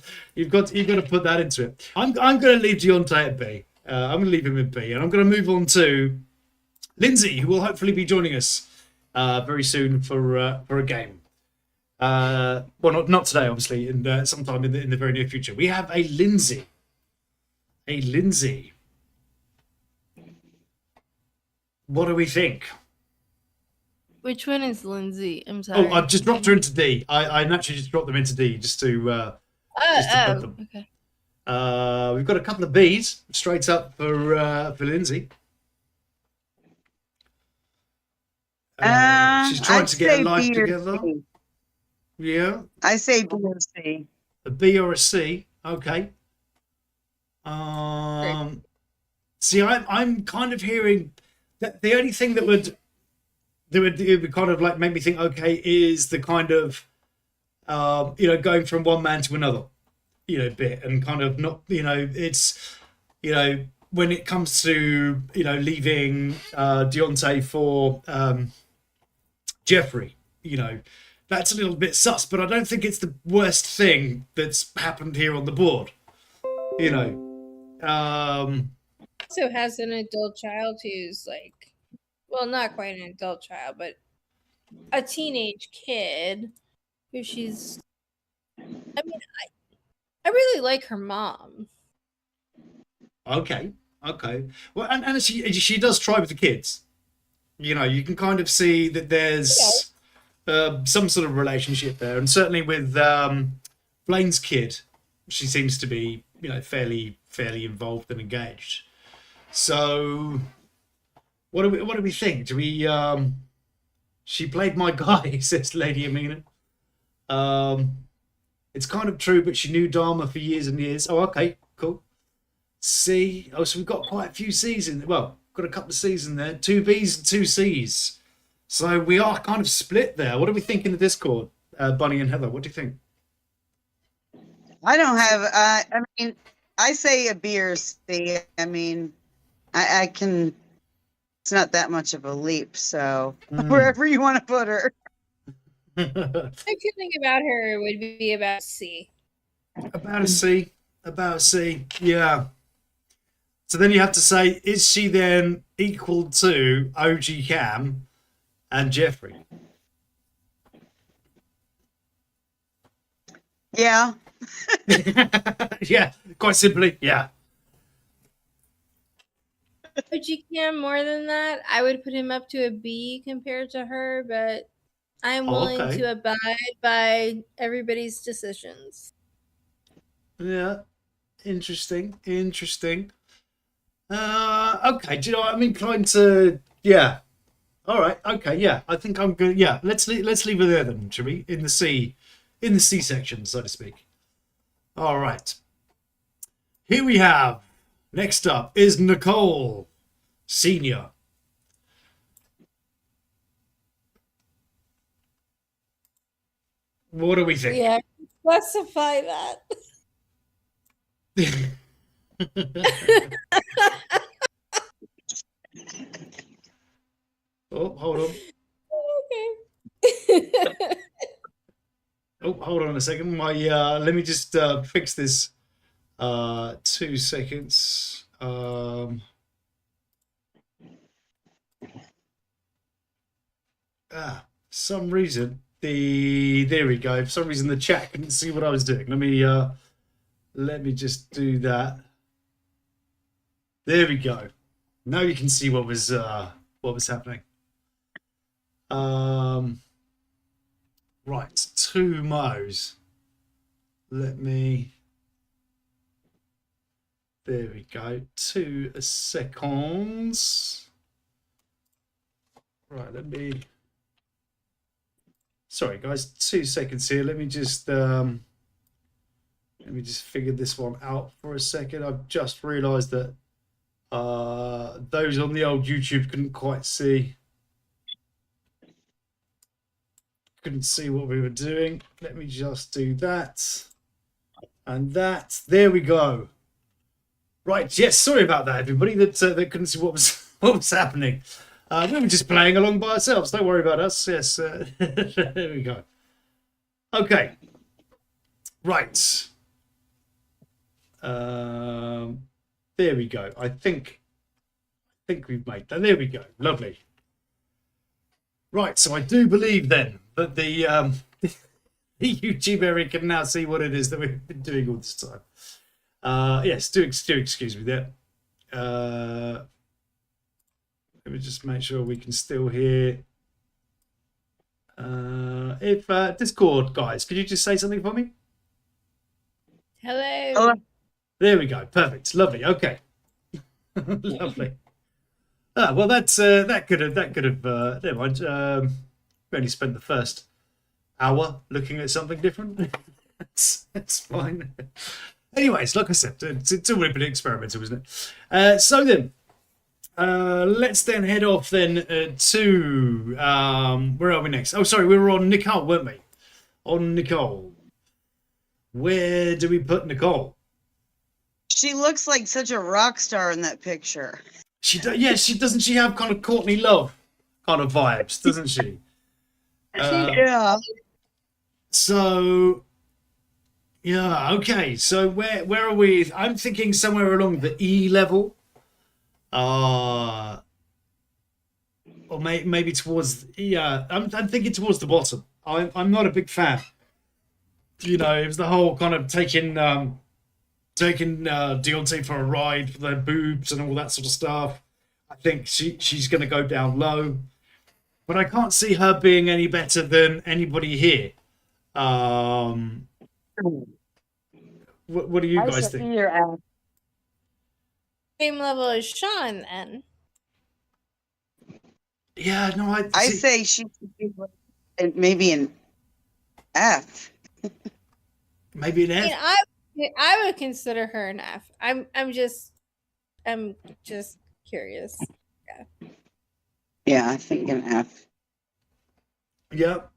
Speaker 1: put that into it. I'm going to leave Deontay at B. I'm going to leave him at B, and I'm going to move on to Lindsay, who will hopefully be joining us very soon for a game. Well, not today, obviously, and sometime in the very near future. We have a Lindsay. What do we think?
Speaker 3: Which one is Lindsay? I'm sorry.
Speaker 1: Oh, I've just dropped her into D. I naturally just dropped them into D just to. Just to put them.
Speaker 3: Okay.
Speaker 1: We've got a couple of Bs straight up for Lindsay. She's trying
Speaker 2: I'd
Speaker 1: to get
Speaker 2: say
Speaker 1: her life
Speaker 2: B or
Speaker 1: together.
Speaker 2: C.
Speaker 1: Yeah,
Speaker 2: I say B or C.
Speaker 1: a B or a C. Okay. See, I'm kind of hearing that the only thing that would it would kind of like make me think, okay, is the kind of going from one man to another, bit, and kind of not, it's, when it comes to leaving Deontay for Jeffrey, that's a little bit sus, but I don't think it's the worst thing that's happened here on the board.
Speaker 3: Also has an adult child who's like, well, not quite an adult child, but a teenage kid who she's. I mean, I really like her mom.
Speaker 1: Okay. Well, and she does try with the kids. You can kind of see that there's some sort of relationship there, and certainly with Blaine's kid, she seems to be fairly involved and engaged. So, what do we think? Do we? She played my guy, says Lady Amina. It's kind of true, but she knew Dharma for years and years. Oh, okay, cool. C. Oh, so we've got quite a few C's in. Well, got a couple of C's in there. 2 B's and 2 C's. So we are kind of split there. What do we think in the Discord, Bunny and Heather? What do you think?
Speaker 2: I don't have. I mean, I say a B or C. I mean, I can. It's not that much of a leap. So wherever you want to put her.
Speaker 3: My feeling about her would be about C.
Speaker 1: About a C. About a C. Yeah. So then you have to say, is she then equal to OG Cam and Jeffrey?
Speaker 2: Yeah.
Speaker 1: Yeah, quite simply, yeah.
Speaker 3: OG Cam more than that, I would put him up to a B compared to her, but I'm willing to abide by everybody's decisions.
Speaker 1: Yeah, interesting. Okay, do you know what? I'm inclined to, yeah. All right, okay, yeah. I think I'm good. Yeah, let's leave it there then, shall we? In the C section, so to speak. All right. Here we have, next up is Nicole Senior. What do we think?
Speaker 3: Yeah, specify that.
Speaker 1: Oh, hold on.
Speaker 3: Okay.
Speaker 1: Oh, hold on a second. My let me just fix this. 2 seconds. Some reason there we go. For some reason the chat couldn't see what I was doing. Let me just do that. There we go. Now you can see what was happening. Right, 2 Mo's. Let me. There we go. 2 seconds. Right, let me. Sorry, guys. 2 seconds here. Let me just figure this one out for a second. I've just realised that those on the old YouTube couldn't quite see. Couldn't see what we were doing. Let me just do that and that. There we go. Right. Yes. Sorry about that, everybody. That couldn't see what was happening. We were just playing along by ourselves. Don't worry about us. Yes. There we go. Okay. Right. There we go. I think we've made that. There we go. Lovely. Right. So I do believe then that the YouTube area can now see what it is that we've been doing all this time. Yes, do excuse me there. Let me just make sure we can still hear. If Discord guys, could you just say something for me?
Speaker 3: Hello.
Speaker 2: Hello.
Speaker 1: There we go. Perfect. Lovely. Okay. Lovely. Ah, well, that could have never mind. We only spent the first hour looking at something different. It's fine. Anyways, like I said, it's already been experimental, isn't it? So then, let's then head off then to where are we next? Oh, sorry, we were on Nicole, weren't we? On Nicole. Where do we put Nicole?
Speaker 2: She looks like such a rock star in that picture.
Speaker 1: She doesn't. She have kind of Courtney Love kind of vibes, doesn't she?
Speaker 2: Yeah.
Speaker 1: So, yeah, okay. So where are we? I'm thinking somewhere along the E level, or maybe towards. Yeah, I'm thinking towards the bottom. I'm not a big fan. You know, it was the whole kind of taking Deontay for a ride for their boobs and all that sort of stuff. I think she's going to go down low, but I can't see her being any better than anybody here. What do you guys think?
Speaker 3: Same level as Sean, then.
Speaker 1: Yeah, no,
Speaker 2: I say she should be maybe an F.
Speaker 1: Maybe an F.
Speaker 3: I mean, I would consider her an F. I'm just curious.
Speaker 2: Yeah, I think an F.
Speaker 1: Yep.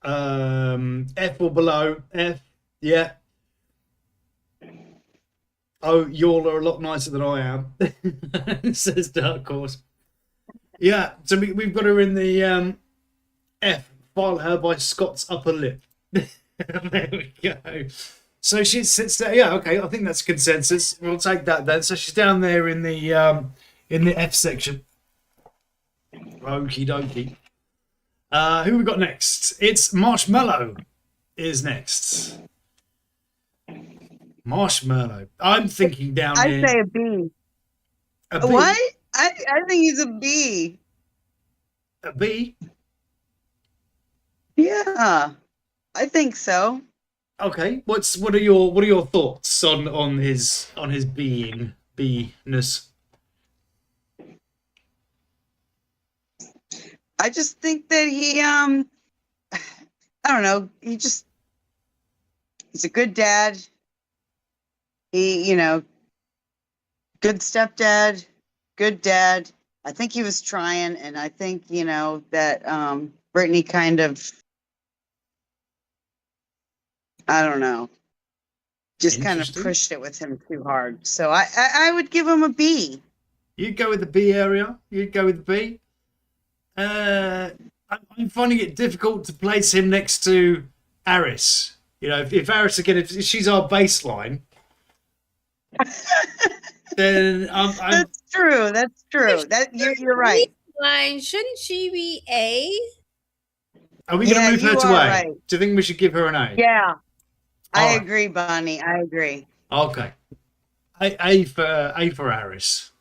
Speaker 1: F or below. F. Yeah. Oh, y'all are a lot nicer than I am, says Dark Horse. Yeah, so we've got her in the F. File her by Scott's upper lip. There we go. So she sits there. Yeah, okay. I think that's consensus. We'll take that then. So she's down there in the F section. Okie dokie. Who we got next? It's Marshmallow is next. Marshmallow. I'm thinking down here.
Speaker 2: I'd say a B.
Speaker 1: A B?
Speaker 2: What? I think he's a B.
Speaker 1: A B?
Speaker 2: Yeah, I think so.
Speaker 1: Okay. What are your thoughts on his beingness?
Speaker 2: I just think that he I don't know, he's a good dad. He, good stepdad, good dad. I think he was trying, and I think, that Brittany kind of, I don't know, just kind of pushed it with him too hard. So I would give him a B.
Speaker 1: You'd go with the B area? You'd go with the B? I'm finding it difficult to place him next to Aris. You know, if Aris again, if she's our baseline, then
Speaker 2: That's true. That's true. That you're right.
Speaker 3: Line, shouldn't she be A?
Speaker 1: Are we going to move her to A?
Speaker 2: Right.
Speaker 1: Do you think we should give her an A?
Speaker 2: Yeah, I
Speaker 1: All right.
Speaker 2: agree, Bonnie. I agree.
Speaker 1: Okay. A for Aris.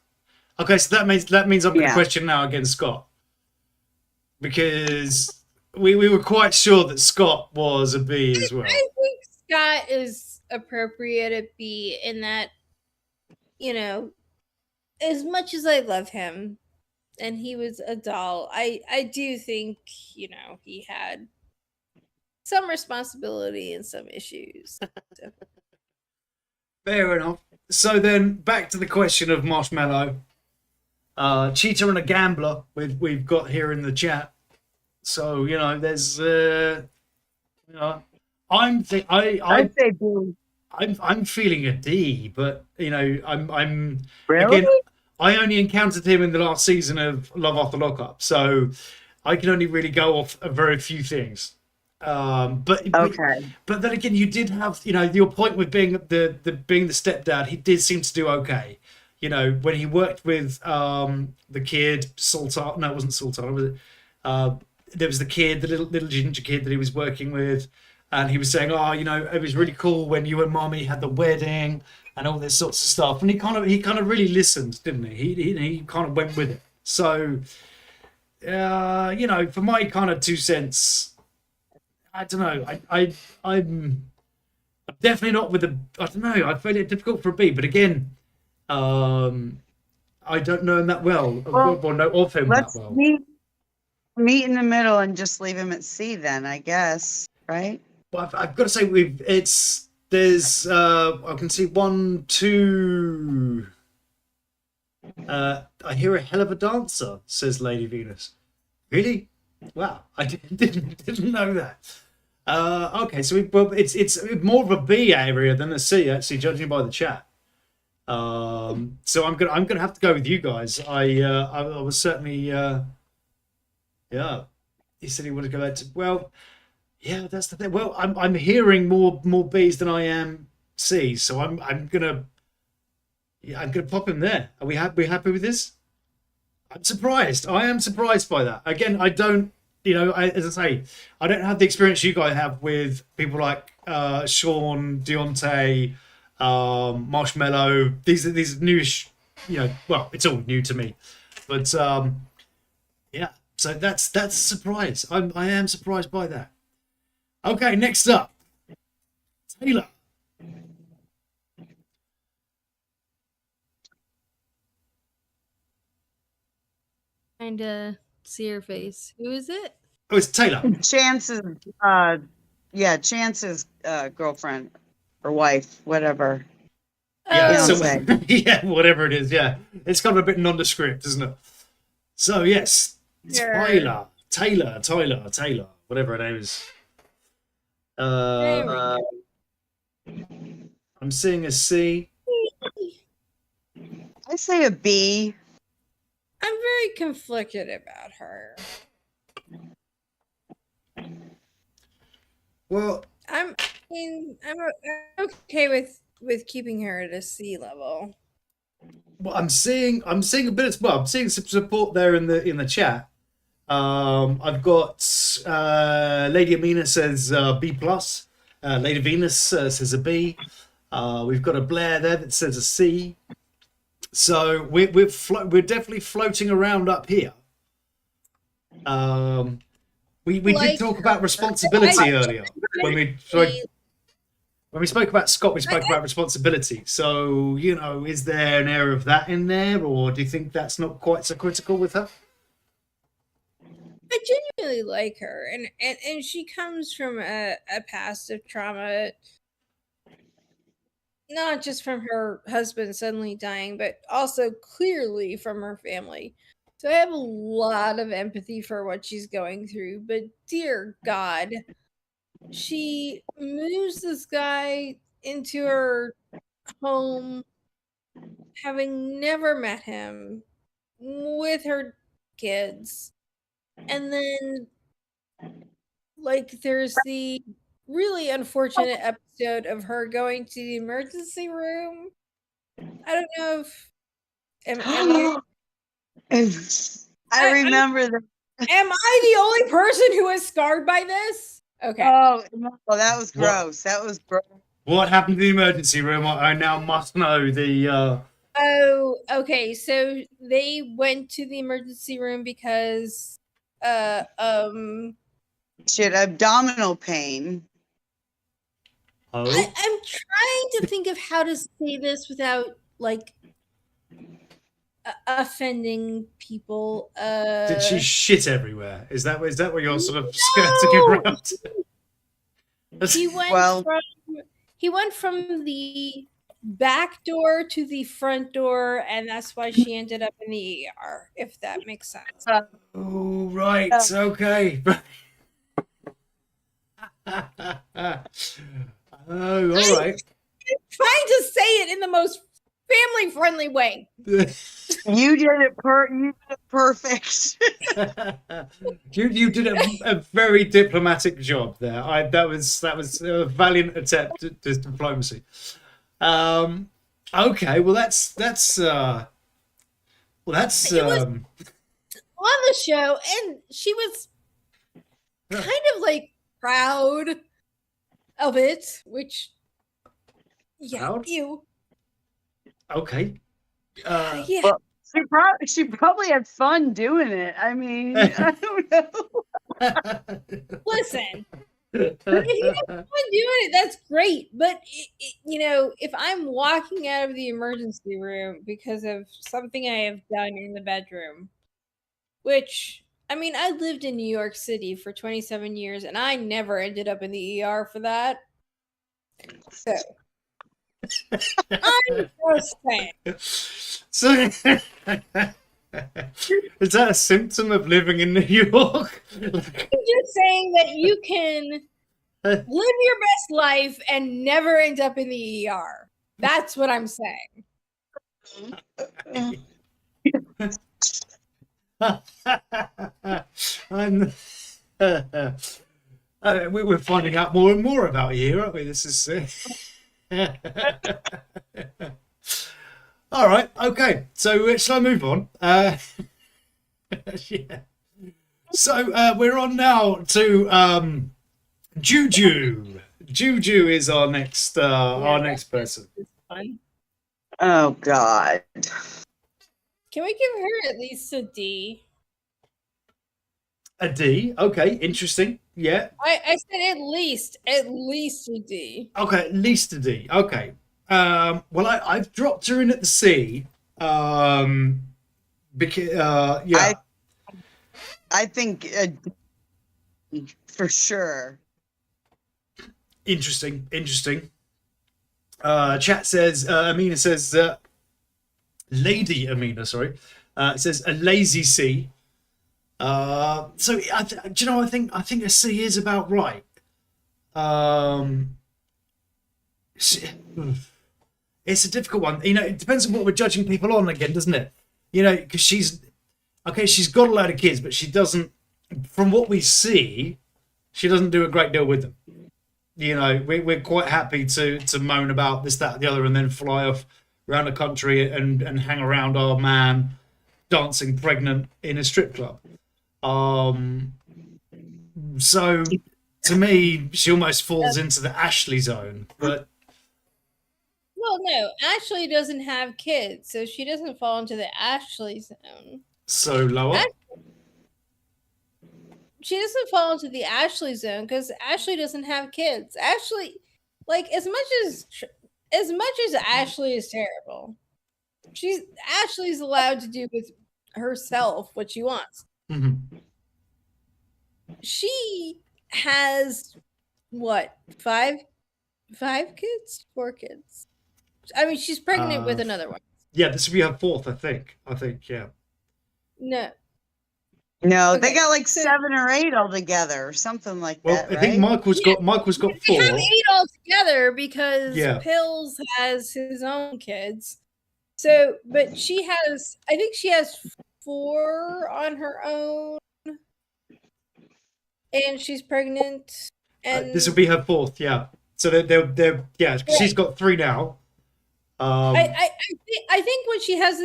Speaker 1: Okay, so that means I'm going to question now against Scott, because we were quite sure that Scott was a B as well.
Speaker 3: I think Scott is appropriate at B in that, as much as I love him and he was a doll, I do think, he had some responsibility and some issues. So.
Speaker 1: Fair enough. So then back to the question of Marshmallow. Cheater and a gambler we've got here in the chat. So, there's I'd
Speaker 2: say B.
Speaker 1: I'm feeling a D, but I'm
Speaker 2: Really?
Speaker 1: again, I only encountered him in the last season of Love After Lockup, so I can only really go off a very few things. But then again, you did have your point with being being the stepdad. He did seem to do okay. When he worked with the kid Sultan. No, it wasn't Sultan. Was it? There was the kid, the little ginger kid that he was working with. And he was saying, it was really cool when you and Mommy had the wedding and all this sorts of stuff. And he kind of really listened, didn't he? He kind of went with it. So, for my kind of 2 cents, I don't know. Definitely not with the. I don't know. I find it difficult for a B, but again, I don't know him that well, or know of him that
Speaker 2: Let's
Speaker 1: well.
Speaker 2: meet in the middle and just leave him at C then, I guess, right?
Speaker 1: Well, I've got to say, there's I can see 1, 2. I hear a hell of a dancer, says Lady Venus. Really? Wow, I didn't know that. Okay, so it's more of a B area than a C, actually, judging by the chat. So I'm gonna have to go with you guys. I was certainly yeah. He said he wanted to go out to, well, yeah, that's the thing. Well, I'm hearing more B's than I am C's, so I'm gonna pop him there. Are we happy with this? I'm surprised. I am surprised by that. Again, I don't, as I say, I don't have the experience you guys have with people like Sean, Deontay, Marshmallow. These are newish, well, it's all new to me, but yeah. So that's a surprise. I am surprised by that. Okay, next up, Taylor.
Speaker 3: Trying to see her face. Who is it?
Speaker 1: Oh, it's Taylor.
Speaker 2: Chance's girlfriend or wife, whatever.
Speaker 1: Yeah,
Speaker 3: Oh,
Speaker 1: so, yeah, whatever it is. Yeah, it's kind of a bit nondescript, isn't it? So yes,
Speaker 3: Sure.
Speaker 1: Taylor, whatever her name is.
Speaker 3: There
Speaker 1: I'm seeing a C.
Speaker 2: I say a B.
Speaker 3: I'm very conflicted about her.
Speaker 1: Well,
Speaker 3: I'm okay with keeping her at a C level.
Speaker 1: well, I'm seeing a bit of, well, I'm seeing some support there in the chat. I've got Lady Amina says B plus. Lady Venus says a B. We've got a Blair there that says a C. So we're definitely floating around up here. We did talk about responsibility earlier when we spoke about Scott. We spoke about responsibility. So is there an air of that in there, or do you think that's not quite so critical with her?
Speaker 3: I genuinely like her, and she comes from a past of trauma, not just from her husband suddenly dying, but also clearly from her family. So I have a lot of empathy for what she's going through. But dear God, she moves this guy into her home, having never met him, with her kids. And then, there's the really unfortunate episode of her going to the emergency room. I don't know if
Speaker 2: I remember that.
Speaker 3: Am I the only person who is scarred by this? Okay.
Speaker 2: Oh, no, that was gross. That was gross.
Speaker 1: What happened to the emergency room? I now must know the.
Speaker 3: Oh, okay. So they went to the emergency room because
Speaker 2: she had abdominal pain.
Speaker 1: Oh.
Speaker 3: I'm trying to think of how to say this without offending people.
Speaker 1: Did she shit everywhere? Is that what you're sort of skirting around?
Speaker 3: He went from the back door to the front door, and that's why she ended up in the ER, if that makes sense.
Speaker 1: Oh, right. Okay. Oh, all right.
Speaker 3: I'm trying to say it in the most family-friendly way.
Speaker 2: You did it perfect.
Speaker 1: You did a very diplomatic job there. That was a valiant attempt at diplomacy. Okay, well that's on
Speaker 3: the show, and she was kind of proud of it, which
Speaker 1: proud?
Speaker 3: You.
Speaker 1: Okay.
Speaker 3: Yeah.
Speaker 2: Well, she probably had fun doing it. I mean, I don't know.
Speaker 3: Listen, If you have fun doing it, that's great. But if I'm walking out of the emergency room because of something I have done in the bedroom, which I mean, I lived in New York City for 27 years, and I never ended up in the ER for that. So I'm just saying.
Speaker 1: So, is that a symptom of living in New York?
Speaker 3: I'm just saying that you can live your best life and never end up in the ER. That's what I'm saying.
Speaker 1: I'm, we're finding out more and more about you here, aren't we? This is. All right. Okay. So shall I move on? Yeah. So we're on now to Juju. Juju is our next person.
Speaker 3: It's fun.
Speaker 2: Oh God.
Speaker 3: Can we give her at least a D?
Speaker 1: A D. Okay. Interesting. Yeah.
Speaker 3: I said at least a D.
Speaker 1: Okay. At least a D. Okay. Well, I've dropped her in at the C. Because yeah.
Speaker 2: I think for sure.
Speaker 1: Interesting. Chat says, Amina says, Lady Amina, sorry, says a lazy C. So do you know? I think a C is about right. It's a difficult one. It depends on what we're judging people on again, doesn't it? Because she's got a lot of kids, but she doesn't. From what we see, she doesn't do a great deal with them. We're quite happy to moan about this, that, the other, and then fly off around the country and hang around our man dancing pregnant in a strip club. So to me, she almost falls into the Ashley zone. But
Speaker 3: well, no, Ashley doesn't have kids, so she doesn't fall into the Ashley zone.
Speaker 1: So lower.
Speaker 3: She doesn't fall into the Ashley zone because Ashley doesn't have kids. Ashley, like as much as Ashley is terrible, Ashley's allowed to do with herself what she wants.
Speaker 1: Mm-hmm.
Speaker 3: She has what, 5 kids? 4 kids. I mean, she's pregnant with another one.
Speaker 1: Yeah, this will be her 4th, I think, yeah.
Speaker 2: No,
Speaker 3: Okay,
Speaker 2: they got like 7 or 8 altogether, or something like that.
Speaker 1: Well, I think Michael's got 4.
Speaker 3: They have 8 altogether because
Speaker 1: Yeah.
Speaker 3: Pills has his own kids. So, but I think she has 4 on her own, and she's pregnant. And
Speaker 1: this will be her 4th, yeah. So they're yeah. She's got 3 now.
Speaker 3: I think when she has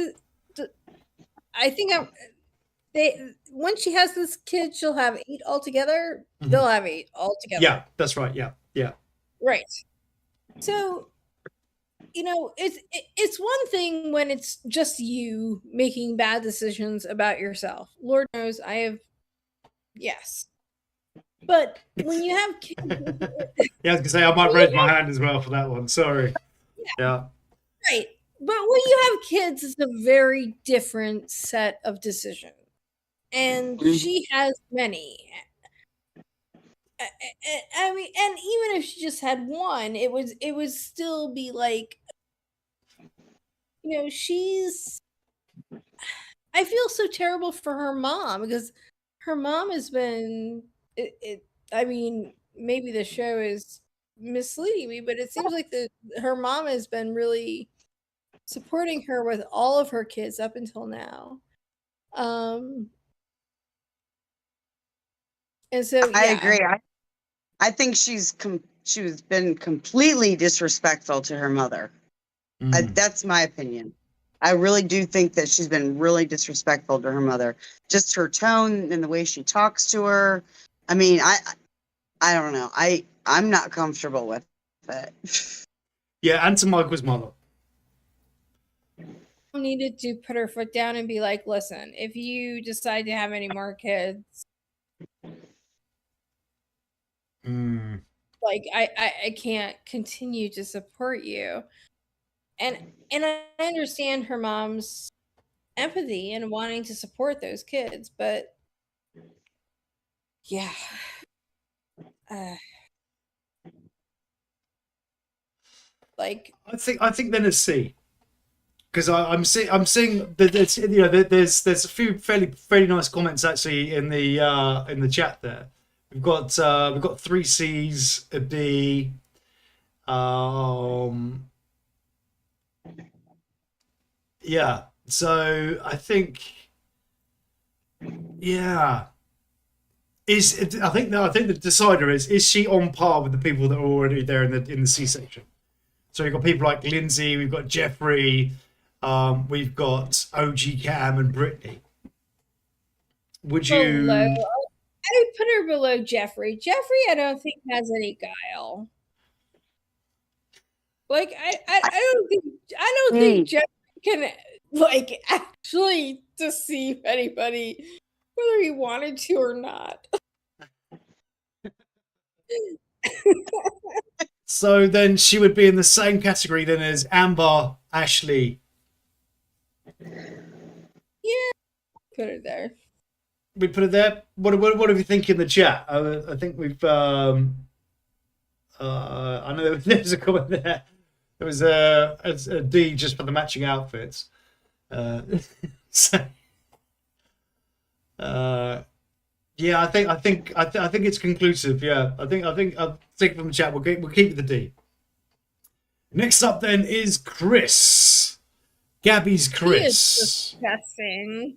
Speaker 3: when she has this kid, she'll have 8 altogether.
Speaker 1: Mhm.
Speaker 3: They'll have 8 altogether.
Speaker 1: Yeah, that's right. Yeah.
Speaker 3: Right. So, it's one thing when it's just you making bad decisions about yourself. Lord knows I have, yes. But when you have kids,
Speaker 1: Yeah, I was gonna say I might raise my hand as well for that one. Sorry. Yeah.
Speaker 3: right. But when you have kids, it's a very different set of decisions. And she has many. I mean, and even if she just had one, it would still be like, I feel so terrible for her mom because her mom has been. I mean, maybe the show is misleading me, but it seems like her mom has been really supporting her with all of her kids up until now. And so
Speaker 2: I agree. I think she's been completely disrespectful to her mother. That's my opinion. I really do think that she's been really disrespectful to her mother. Just her tone and the way she talks to her. I mean, I don't know. I'm not comfortable with it.
Speaker 1: Yeah, and to Michael's mother.
Speaker 3: Needed to put her foot down and be like, listen, if you decide to have any more kids,
Speaker 1: Mm.
Speaker 3: Like I can't continue to support you. And I understand her mom's empathy and wanting to support those kids, but yeah. Uh, like
Speaker 1: I think then a C. Because I'm seeing that it's, there's a few fairly nice comments actually in the chat there. We've got three C's, a D. Yeah. So I think, yeah. I think the decider is she on par with the people that are already there in the C section? So we've got people like Lindsay, we've got Jeffrey, we've got OG Cam and Brittany. Would
Speaker 3: below,
Speaker 1: you?
Speaker 3: I would put her below Jeffrey. Jeffrey, I don't think has any guile. Like I don't think Jeffrey can like actually deceive anybody, whether he wanted to or not.
Speaker 1: So then she would be in the same category then as Amber, Ashley.
Speaker 3: Yeah, put her there.
Speaker 1: We put it there. What do you think in the chat? I think we've. I know there's a comment there. There was a D just for the matching outfits. So, yeah, I think it's conclusive. Yeah, I think I'll take it from the chat. We'll keep the D. Next up then is Chris. Gabby's Chris.
Speaker 3: He is disgusting.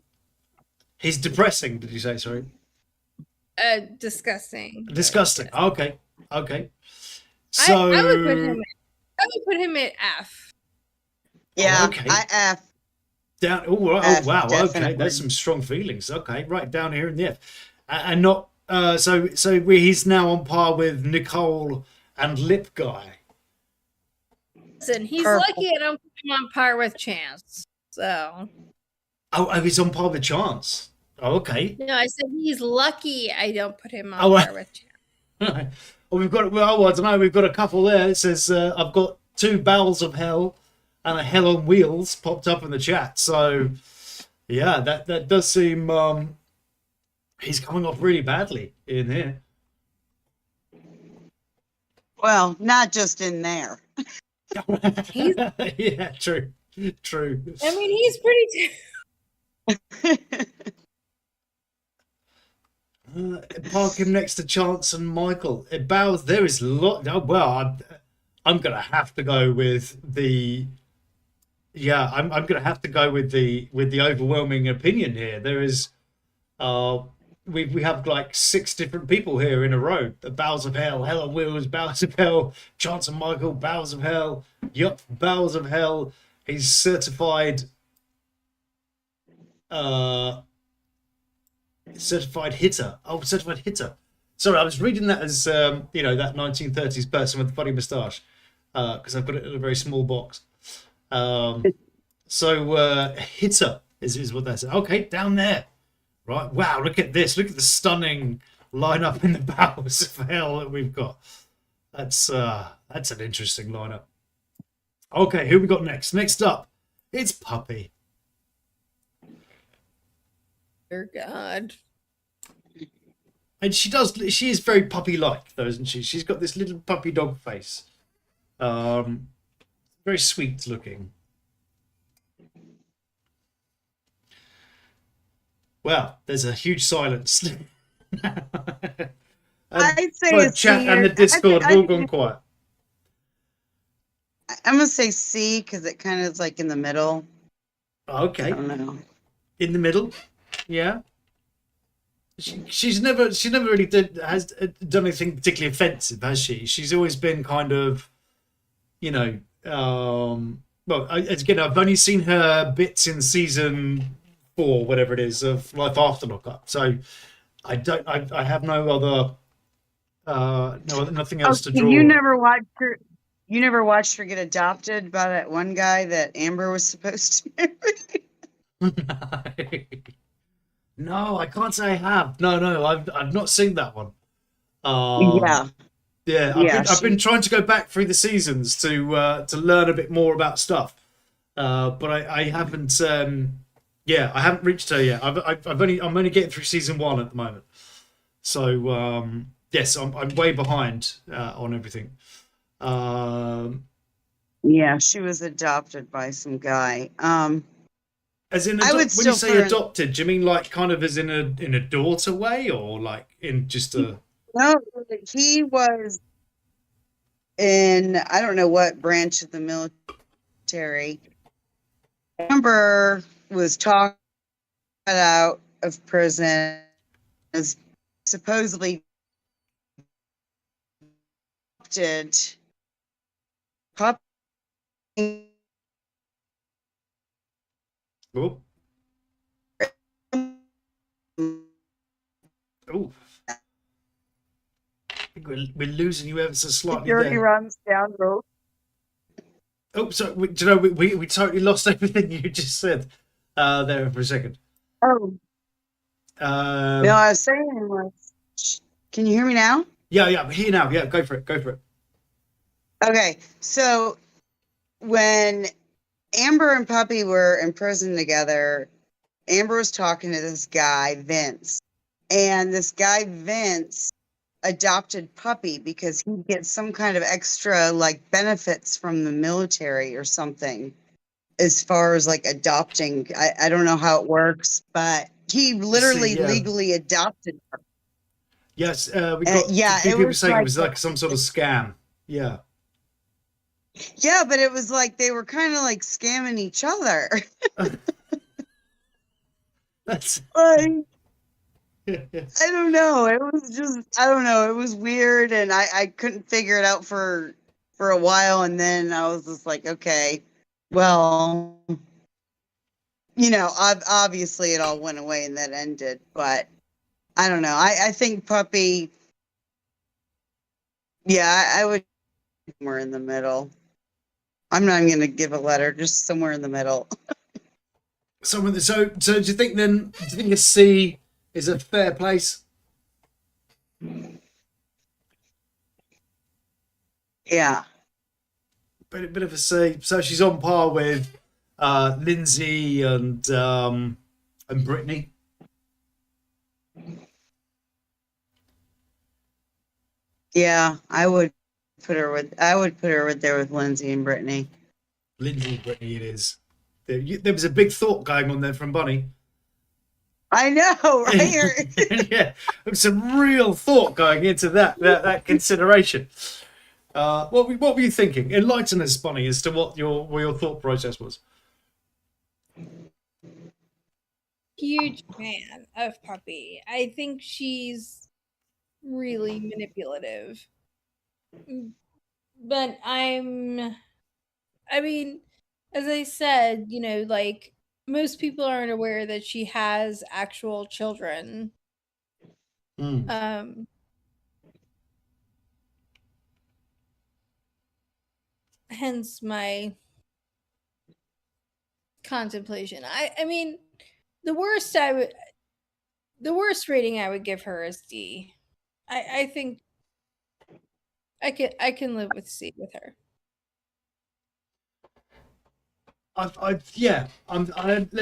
Speaker 1: He's depressing. Did you say? Sorry.
Speaker 3: Disgusting.
Speaker 1: Disgusting. Okay. So
Speaker 3: I would put him at F.
Speaker 2: Yeah,
Speaker 1: okay.
Speaker 2: I F.
Speaker 1: Down. Oh wow.
Speaker 2: Definitely.
Speaker 1: Okay, there's some strong feelings. Okay, right down here in the F, and not. He's now on par with Nicole and Lip Guy.
Speaker 3: Listen, he's
Speaker 2: Purple.
Speaker 3: lucky I don't put him on par with Chance. So.
Speaker 1: Oh, he's on par with Chance. Oh, okay.
Speaker 3: No, I said he's lucky I don't put him on par with Chance.
Speaker 1: Well, I don't know. We've got a couple there. It says I've got 2 bowels of hell and a hell on wheels popped up in the chat. So, yeah, that does seem he's coming off really badly in here.
Speaker 2: Well, not just in there.
Speaker 1: Yeah, true.
Speaker 3: I mean, he's pretty.
Speaker 1: Park him next to Chance and Michael. It bows. There is a lot. Oh, well, I'm gonna have to go with the. Yeah, I'm gonna have to go with the overwhelming opinion here. There is, we have like 6 different people here in a row. The Bowels of Hell, Hell on Wheels, Bowels of Hell, Chance and Michael, Bowels of Hell. Yup, Bowels of Hell. He's certified. Certified hitter. Oh, certified hitter. Sorry, I was reading that as that 1930s person with the funny moustache, because I've got it in a very small box. Hitter is what that says. Okay, down there. Right. Wow, look at this. Look at the stunning lineup in the Bowels of Hell that we've got. That's an interesting lineup. Okay, who we got next? Next up, it's Puppy.
Speaker 3: Dear God.
Speaker 1: And she is very puppy-like, though, isn't she? She's got this little puppy dog face. Very sweet looking. Well, there's a huge silence.
Speaker 2: I'd say
Speaker 1: both
Speaker 2: it's
Speaker 1: chat
Speaker 2: C,
Speaker 1: and the
Speaker 2: or-
Speaker 1: Discord
Speaker 2: I
Speaker 1: have all
Speaker 2: think-
Speaker 1: gone quiet.
Speaker 2: I'm gonna say C because it kind of is like in the middle. I
Speaker 1: Okay,
Speaker 2: don't know.
Speaker 1: in the middle. Yeah. She's never really has done anything particularly offensive, has she? She's always been kind of, again, I've only seen her bits in season 4, whatever it is, of Life After Lockup. So I have no other, nothing else to draw.
Speaker 2: You never watched her. You never watched her get adopted by that one guy that Amber was supposed to marry.
Speaker 1: No, I can't say I have. No, I've not seen that one.
Speaker 2: Yeah.
Speaker 1: Yeah,
Speaker 2: Yeah.
Speaker 1: I've been trying to go back through the seasons to learn a bit more about stuff, but I haven't. Yeah, I haven't reached her yet. I'm only getting through season 1 at the moment. So yes, I'm way behind on everything.
Speaker 2: Yeah, she was adopted by some guy.
Speaker 1: As in,
Speaker 2: I would
Speaker 1: when you
Speaker 2: still
Speaker 1: say
Speaker 2: put her
Speaker 1: adopted, do you mean like kind of as in a daughter way, or like in just a?
Speaker 2: no, he was in I don't know what branch of the military. Amber was talked out of prison as supposedly adopted puppy.
Speaker 1: Oh, oh, I think we're losing you ever so slightly
Speaker 2: Security
Speaker 1: there.
Speaker 2: runs down the road.
Speaker 1: Oh, so do you know we totally lost everything you just said there for a second.
Speaker 2: Oh, no, I was saying was, can you hear me now?
Speaker 1: Yeah, I'm here now. Yeah, go for it. Go for it.
Speaker 2: Okay, so when Amber and Puppy were in prison together, Amber was talking to this guy, Vince. And this guy, Vince, adopted Puppy because he gets some kind of extra like benefits from the military or something as far as like adopting. I don't know how it works, but he
Speaker 1: See,
Speaker 2: literally
Speaker 1: yeah,
Speaker 2: legally adopted her.
Speaker 1: yes, we got a
Speaker 2: Yeah,
Speaker 1: few
Speaker 2: it
Speaker 1: people
Speaker 2: was
Speaker 1: saying it
Speaker 2: like,
Speaker 1: was like some sort of scam. Yeah,
Speaker 2: yeah, but it was like they were kind of like scamming each other.
Speaker 1: that's
Speaker 2: Like, I don't know. It was just I don't know. It was weird, and I couldn't figure it out for a while, and then I was just like, okay, well, obviously it all went away and that ended, but I don't know. I think Puppy, yeah, I would somewhere in the middle. I'm not going to give a letter, just somewhere in the middle.
Speaker 1: so. Do you think then? Do you think a C is a fair place?
Speaker 2: Yeah.
Speaker 1: Bit of a C. So she's on par with Lindsay and Brittany.
Speaker 2: Yeah, I would put her there with Lindsay and Brittany.
Speaker 1: Lindsay and Brittany, it is. There was a big thought going on there from Bunny.
Speaker 2: I know, right?
Speaker 1: Yeah, there was some real thought going into that consideration. What were you thinking? Enlighten us, Bunny, as to what your thought process was.
Speaker 3: Huge fan of Puppy. I think she's really manipulative. But I mean, as I said, like most people aren't aware that she has actual children. Um hence my contemplation. I mean, the worst rating I would give her is D. I think I can live with C with her.
Speaker 1: Yeah. I'm going to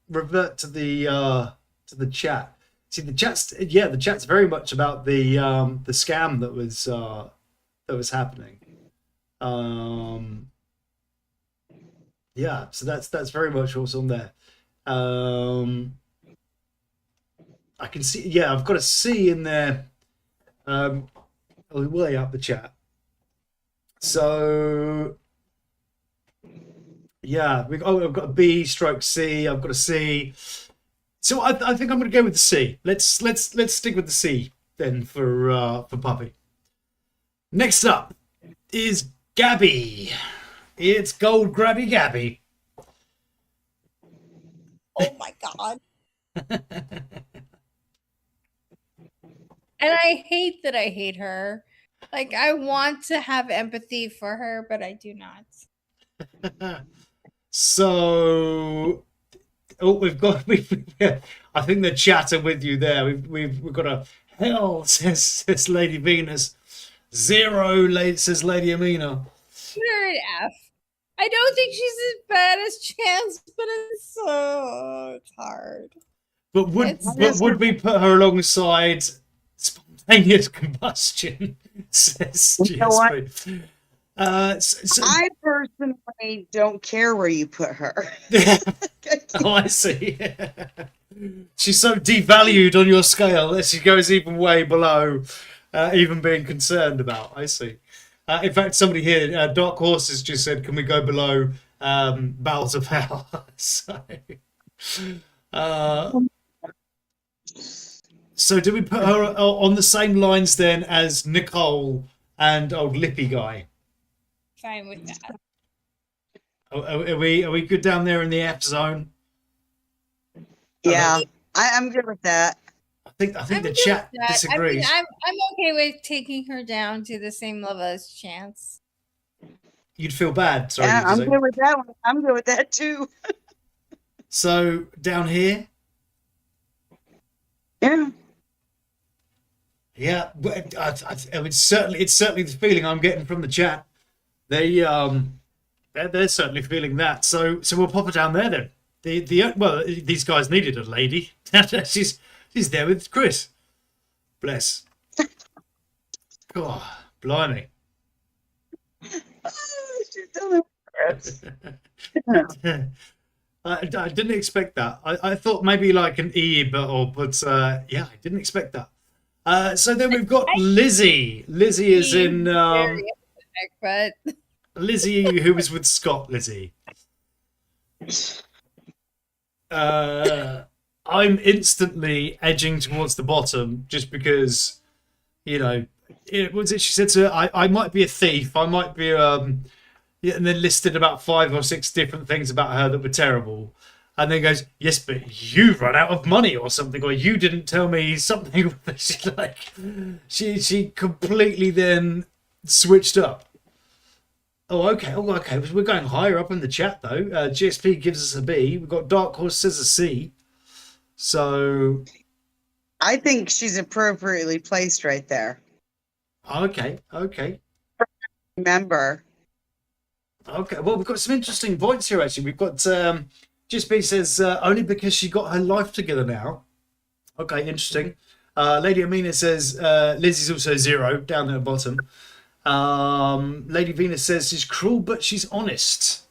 Speaker 1: revert to the chat. See, the chat's very much about the scam that was happening. Yeah, so that's very much what's on there. I can see. Yeah, I've got a C in there. Way up the chat. So yeah, I've got a B stroke C. I've got a C. So I think I'm going to go with the C. Let's stick with the C then for Puppy. Next up is Gabby. It's Gold Grabby Gabby.
Speaker 3: Oh my god. And I hate that I hate her. Like, I want to have empathy for her, but I do not.
Speaker 1: So, I think the chat are with you there. We've got a hell, says Lady Venus. 0, says Lady Amina.
Speaker 3: Put her in F. I don't think she's as bad as Chance, but it's hard.
Speaker 1: But would we put her alongside spontaneous combustion? Says
Speaker 2: You know what?
Speaker 1: GSP.
Speaker 2: I personally don't care where you put her.
Speaker 1: Oh, I see. She's so devalued on your scale that she goes even way below even being concerned about. I see. In fact, somebody here, Dark Horses, just said, "Can we go below Battles of Hell?" So do we put her on the same lines then as Nicole and old Lippy guy?
Speaker 3: Fine with that.
Speaker 1: Are we good down there in the F zone?
Speaker 2: Yeah, I'm good with that.
Speaker 1: I think the chat disagrees.
Speaker 3: I mean, I'm okay with taking her down to the same level as Chance.
Speaker 1: You'd feel bad. Sorry.
Speaker 2: Yeah, I'm good with that one. I'm good with that too.
Speaker 1: So down here.
Speaker 2: Yeah.
Speaker 1: Yeah, but it's certainly the feeling I'm getting from the chat. They're certainly feeling that. So we'll pop her down there then. These guys needed a lady. she's there with Chris. Bless. God, blimey.
Speaker 2: She's done it.
Speaker 1: I didn't expect that. I thought maybe like an E, but yeah, I didn't expect that. So then we've got Lizzie. Lizzie is in
Speaker 3: but
Speaker 1: Lizzie, who was with Scott. Lizzie. I'm instantly edging towards the bottom just because, she said to her, I might be a thief. I might be yeah, and then listed about 5 or 6 different things about her that were terrible. And then goes, yes, but you run out of money or something, or you didn't tell me something. She's like, she completely then switched up. Oh, okay. We're going higher up in the chat though. GSP gives us a B. We've got Dark Horse says a C. So
Speaker 2: I think she's appropriately placed right there.
Speaker 1: Okay.
Speaker 2: Remember.
Speaker 1: Okay. Well, we've got some interesting points here actually. We've got GSP says only because she got her life together now. Okay, interesting. Lady Amina says Lizzie's also 0 down at the bottom. Lady Venus says she's cruel, but she's honest.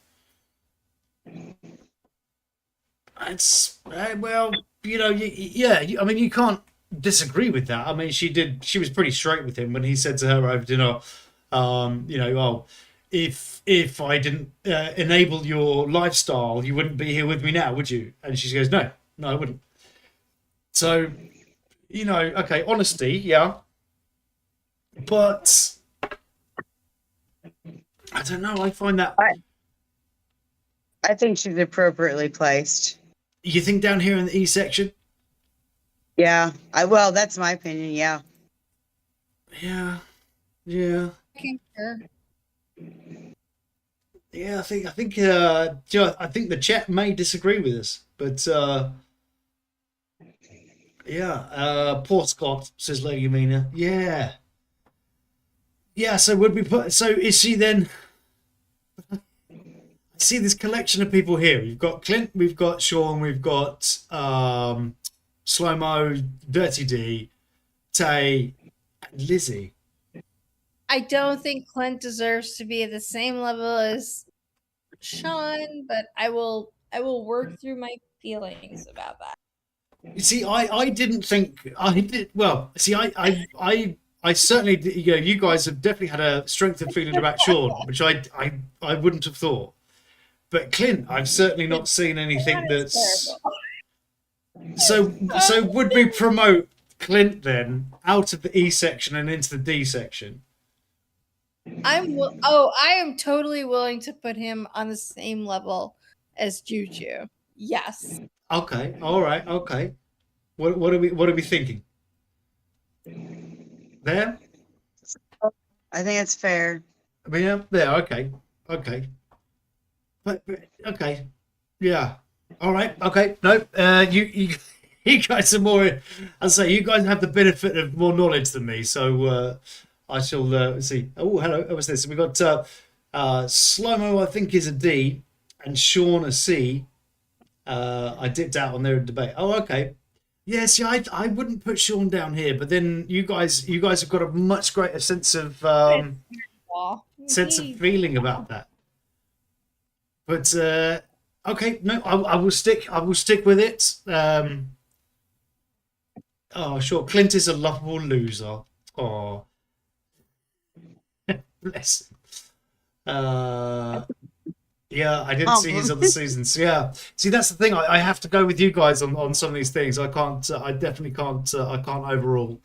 Speaker 1: It's well, yeah. I mean, you can't disagree with that. I mean, she was pretty straight with him when he said to her over dinner, if I didn't enable your lifestyle, you wouldn't be here with me now, would you? And she goes, no, I wouldn't. So, okay, honesty, yeah, but I don't know. I find that.
Speaker 2: I think she's appropriately placed.
Speaker 1: You think down here in the E section?
Speaker 2: Yeah. Well, that's my opinion. Yeah.
Speaker 1: Yeah.
Speaker 3: concur.
Speaker 1: Yeah, I think I think the chat may disagree with us, but poor Scott, says Lady Amina. Yeah. So would we put? So is she then? I see this collection of people here. We've got Clint, we've got Sean, we've got Slow Mo, Dirty D, Tay, and Lizzie.
Speaker 3: I don't think Clint deserves to be at the same level as Sean, but I will work through my feelings about that.
Speaker 1: You see, I didn't think I did. Well, see, I certainly, you guys have definitely had a strength of feeling about Sean, which I wouldn't have thought. But Clint, I've certainly not seen anything that's. So would we promote Clint then out of the E section and into the D section?
Speaker 3: I am totally willing to put him on the same level as Juju. Yes.
Speaker 1: Okay. All right. Okay. What are we thinking? There?
Speaker 2: I think it's fair.
Speaker 1: Yeah. There. Okay. But okay. Yeah. All right. Okay. No. You You guys are more. I'll say you guys have the benefit of more knowledge than me, so I shall see. Oh, hello. What's this? We got Slomo. I think is a D, and Sean a C. I dipped out on their debate. Oh, okay. Yeah, see, I wouldn't put Sean down here, but then you guys have got a much greater sense of feeling about that. But okay, no, I will stick with it. Oh, sure. Clint is a lovable loser. Oh, bless him. Yeah, I didn't see his other seasons. Yeah, see, that's the thing. I have to go with you guys on some of these things. I can't. I definitely can't. I can't overall.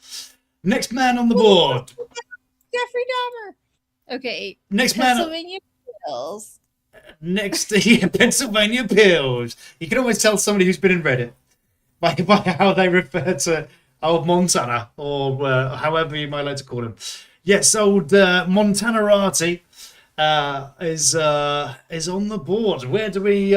Speaker 1: Next man on the board.
Speaker 3: Jeffrey Dahmer. Okay.
Speaker 1: Next man.
Speaker 3: Pennsylvania Bills.
Speaker 1: Next, yeah, Pennsylvania Pills. You can always tell somebody who's been in Reddit by how they refer to old Montana, or however you might like to call him. Yes, old Montanarati is on the board. Where do we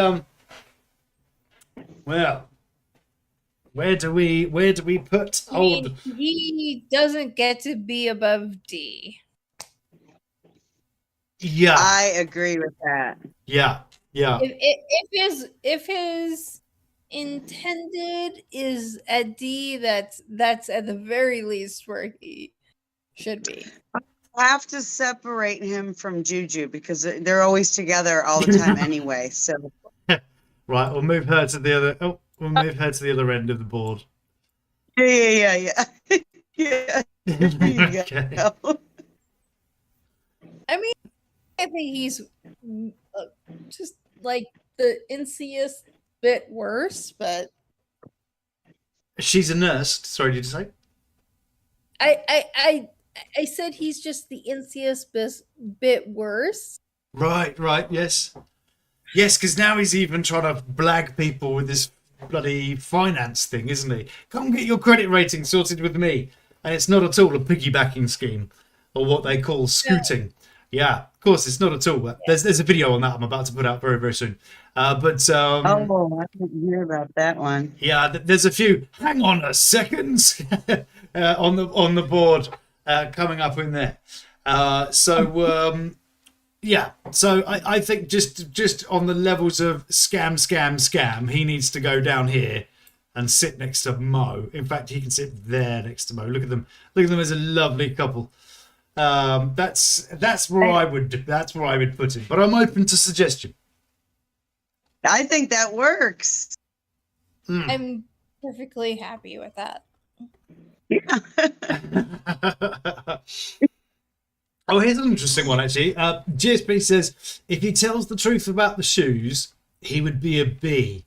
Speaker 1: put old?
Speaker 3: He doesn't get to be above D.
Speaker 1: Yeah,
Speaker 2: I agree with that.
Speaker 1: yeah.
Speaker 3: If his intended is at D, that's at the very least where he should be.
Speaker 2: I have to separate him from Juju because they're always together all the time anyway. So
Speaker 1: Right, we'll move her to the other. Oh, we'll move her to the other end of the board.
Speaker 2: yeah. Yeah.
Speaker 1: Okay.
Speaker 3: I mean, I think he's just like the insidious bit worse, but
Speaker 1: She's a nurse. Sorry, did you say?
Speaker 3: I said he's just the insidious bit worse.
Speaker 1: Right, yes. Yes, because now he's even trying to blag people with this bloody finance thing, isn't he? Come get your credit rating sorted with me. And it's not at all a piggybacking scheme or what they call scooting. Yeah, of course, it's not at all. There's a video on that I'm about to put out very, very soon.
Speaker 2: I didn't hear about that one.
Speaker 1: Yeah, there's a few. Hang on a second on the board coming up in there. Yeah. So I think just on the levels of scam, he needs to go down here and sit next to Mo. In fact, he can sit there next to Mo. Look at them as a lovely couple. That's where I would put him. But I'm open to suggestion.
Speaker 2: I think that works.
Speaker 3: I'm perfectly happy with that.
Speaker 2: Yeah.
Speaker 1: Oh, here's an interesting one, actually. GSP says, if he tells the truth about the shoes, he would be a B.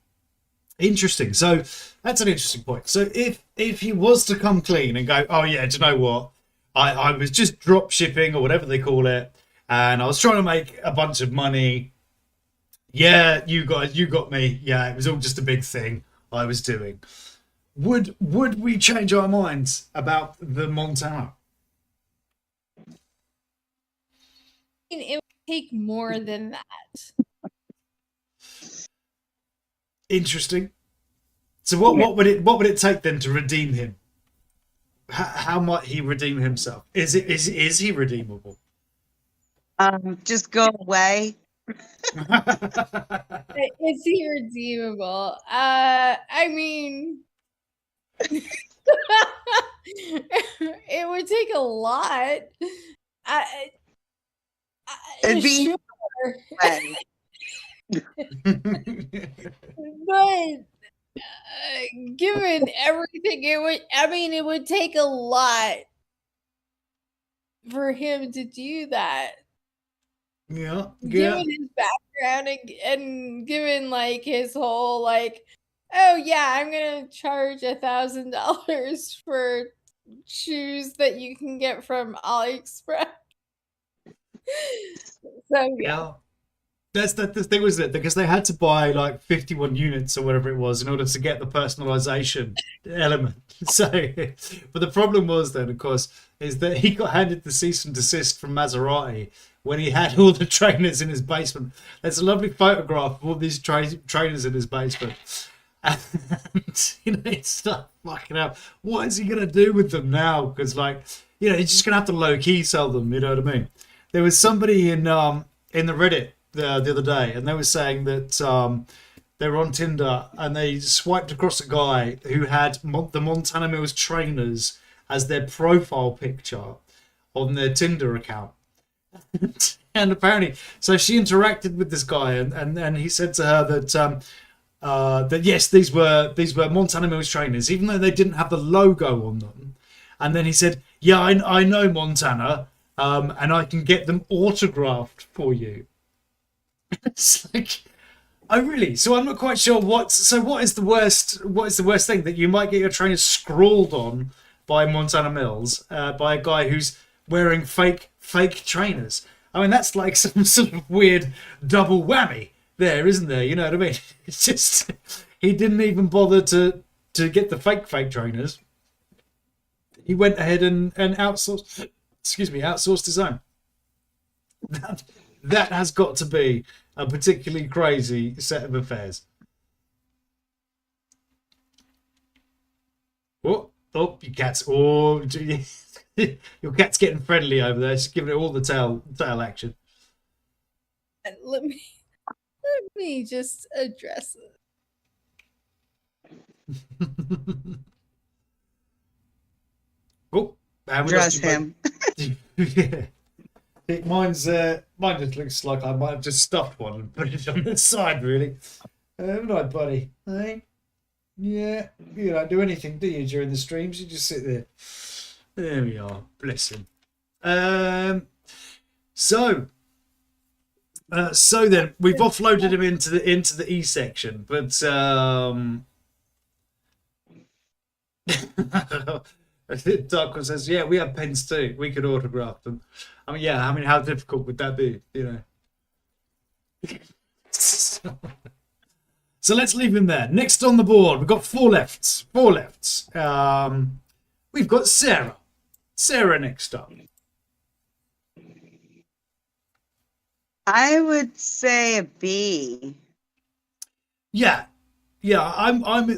Speaker 1: Interesting. So that's an interesting point. So if he was to come clean and go, oh, yeah, do you know what? I was just drop shipping or whatever they call it, and I was trying to make a bunch of money. Yeah, you got me. Yeah, it was all just a big thing I was doing. Would we change our minds about the Montana?
Speaker 3: It would take more than that.
Speaker 1: Interesting. So what would it take then to redeem him? How might he redeem himself? Is he redeemable?
Speaker 2: Just go away.
Speaker 3: Is he redeemable? I mean, it would take a lot.
Speaker 2: It'd be
Speaker 3: sure.
Speaker 2: away.
Speaker 3: But given everything, it would take a lot for him to do that.
Speaker 1: Yeah.
Speaker 3: Given his background and given like his whole like, oh yeah, I'm gonna charge $1,000 for shoes that you can get from AliExpress. So
Speaker 1: Yeah. That's the thing, was it? Because they had to buy like 51 units or whatever it was in order to get the personalization element. So, but the problem was then, of course, is that he got handed the cease and desist from Maserati when he had all the trainers in his basement. There's a lovely photograph of all these trainers in his basement. And it's like, fucking hell, what is he gonna do with them now? Because like, he's just gonna have to low key sell them. You know what I mean? There was somebody in the Reddit the other day, and they were saying that they were on Tinder and they swiped across a guy who had the Montana Mills trainers as their profile picture on their Tinder account. And apparently, so she interacted with this guy, and he said to her that yes, these were Montana Mills trainers, even though they didn't have the logo on them. And then he said, "Yeah, I know Montana, and I can get them autographed for you." It's like, oh really? So I'm not quite sure what is the worst thing that you might get your trainers scrawled on by Montana Mills, by a guy who's wearing fake trainers. I mean, that's like some sort of weird double whammy there, isn't there? You know what I mean? It's just, he didn't even bother to get the fake trainers. He went ahead and outsourced his own. That has got to be a particularly crazy set of affairs. Oh, your cat's your cat's getting friendly over there. She's giving it all the tail action.
Speaker 3: And let me just address it.
Speaker 1: Oh,
Speaker 2: Address him.
Speaker 1: Yeah. Mine just looks like I might have just stuffed one and put it on the side, really. Haven't I, buddy? Hey? Yeah. You don't do anything, do you, during the streams? You just sit there. There we are. Bless him. So then we've offloaded him into the E section, but Dark One says, "Yeah, we have pens too. We could autograph them." I mean, yeah. I mean, how difficult would that be? So let's leave him there. Next on the board, we've got four lefts. We've got Sarah. Sarah next up.
Speaker 2: I would say a B.
Speaker 1: Yeah. I'm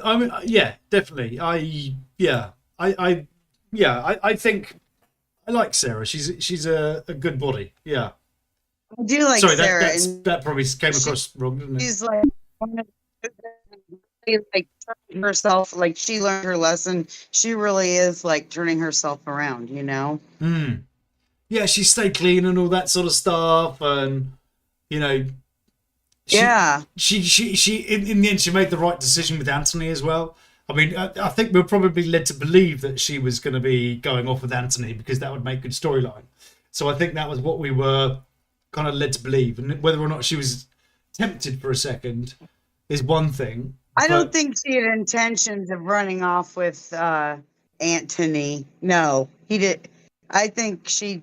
Speaker 1: yeah, definitely. I think I like Sarah. She's a good body. Yeah.
Speaker 2: I do like
Speaker 1: Sorry,
Speaker 2: Sarah.
Speaker 1: that probably came across wrong, didn't it?
Speaker 2: She's like turning herself, like she learned her lesson. She really is like turning herself around,
Speaker 1: Yeah, she stayed clean and all that sort of stuff, and she in the end she made the right decision with Anthony as well. I mean, I think we were probably led to believe that she was going to be going off with Anthony because that would make good storyline. So I think that was what we were kind of led to believe, and whether or not she was tempted for a second is one thing.
Speaker 2: I don't think she had intentions of running off with Anthony. No, he did. I think she.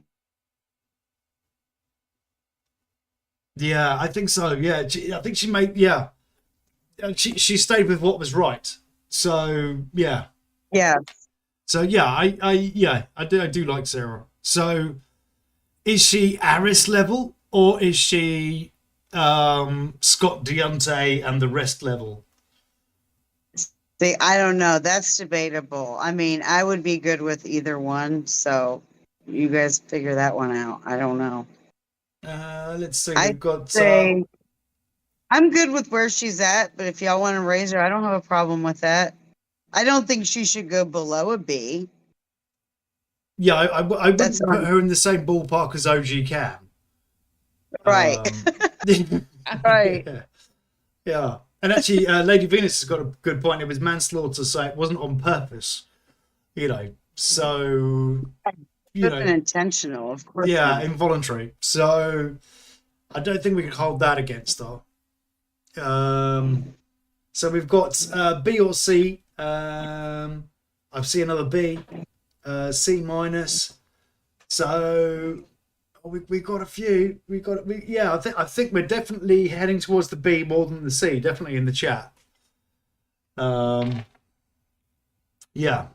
Speaker 1: Yeah, I think so. Yeah, I think she made. Yeah, she stayed with what was right. So yeah.
Speaker 2: Yeah.
Speaker 1: So yeah, I do like Sarah. So is she Aris level or is she Scott Deontay and the rest level?
Speaker 2: See, I don't know. That's debatable. I mean, I would be good with either one. So you guys figure that one out. I don't know.
Speaker 1: Let's see.
Speaker 2: I'd say I'm good with where she's at, but if y'all want to raise her, I don't have a problem with that. I don't think she should go below a B.
Speaker 1: Yeah, I wouldn't put her in the same ballpark as OG Cam.
Speaker 2: Right. Right.
Speaker 1: Yeah. And actually, Lady Venus has got a good point. It was manslaughter, so it wasn't on purpose. So
Speaker 2: intentional, of course.
Speaker 1: Yeah, involuntary. So I don't think we can hold that against her. So we've got B or C. I see another B, C minus. So we got a few. I think we're definitely heading towards the B more than the C. Definitely in the chat. Yeah.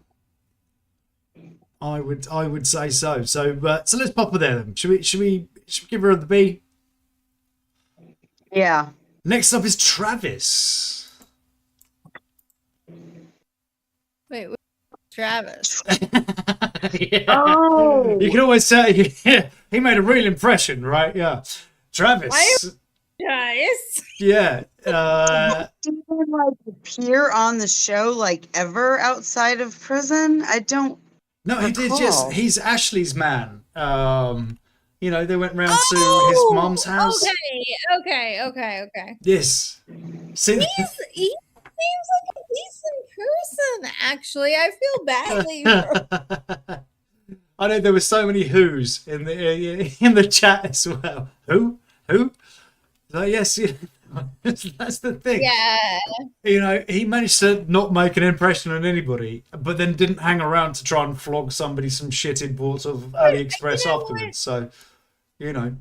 Speaker 1: I would say so. So let's pop her there then. Should we give her the B?
Speaker 2: Yeah.
Speaker 1: Next up is Travis.
Speaker 3: Wait, Travis.
Speaker 1: Yeah.
Speaker 2: Oh.
Speaker 1: You can always say he made a real impression, right? Yeah. Travis.
Speaker 3: Guys.
Speaker 1: Yeah.
Speaker 2: Did he even like appear on the show like ever outside of prison? I don't
Speaker 1: No, he did. Yes,
Speaker 2: recall.
Speaker 1: he's Ashley's man. You know, they went round to his mum's house.
Speaker 3: Okay.
Speaker 1: Yes. See,
Speaker 3: He seems like a decent person, actually. I feel badly for
Speaker 1: I know there were so many who's in the chat as well. Who? Yes, yeah. That's the thing.
Speaker 3: Yeah.
Speaker 1: You know, he managed to not make an impression on anybody, but then didn't hang around to try and flog somebody some shit he'd bought of AliExpress
Speaker 3: You know
Speaker 1: afterwards. So, you know.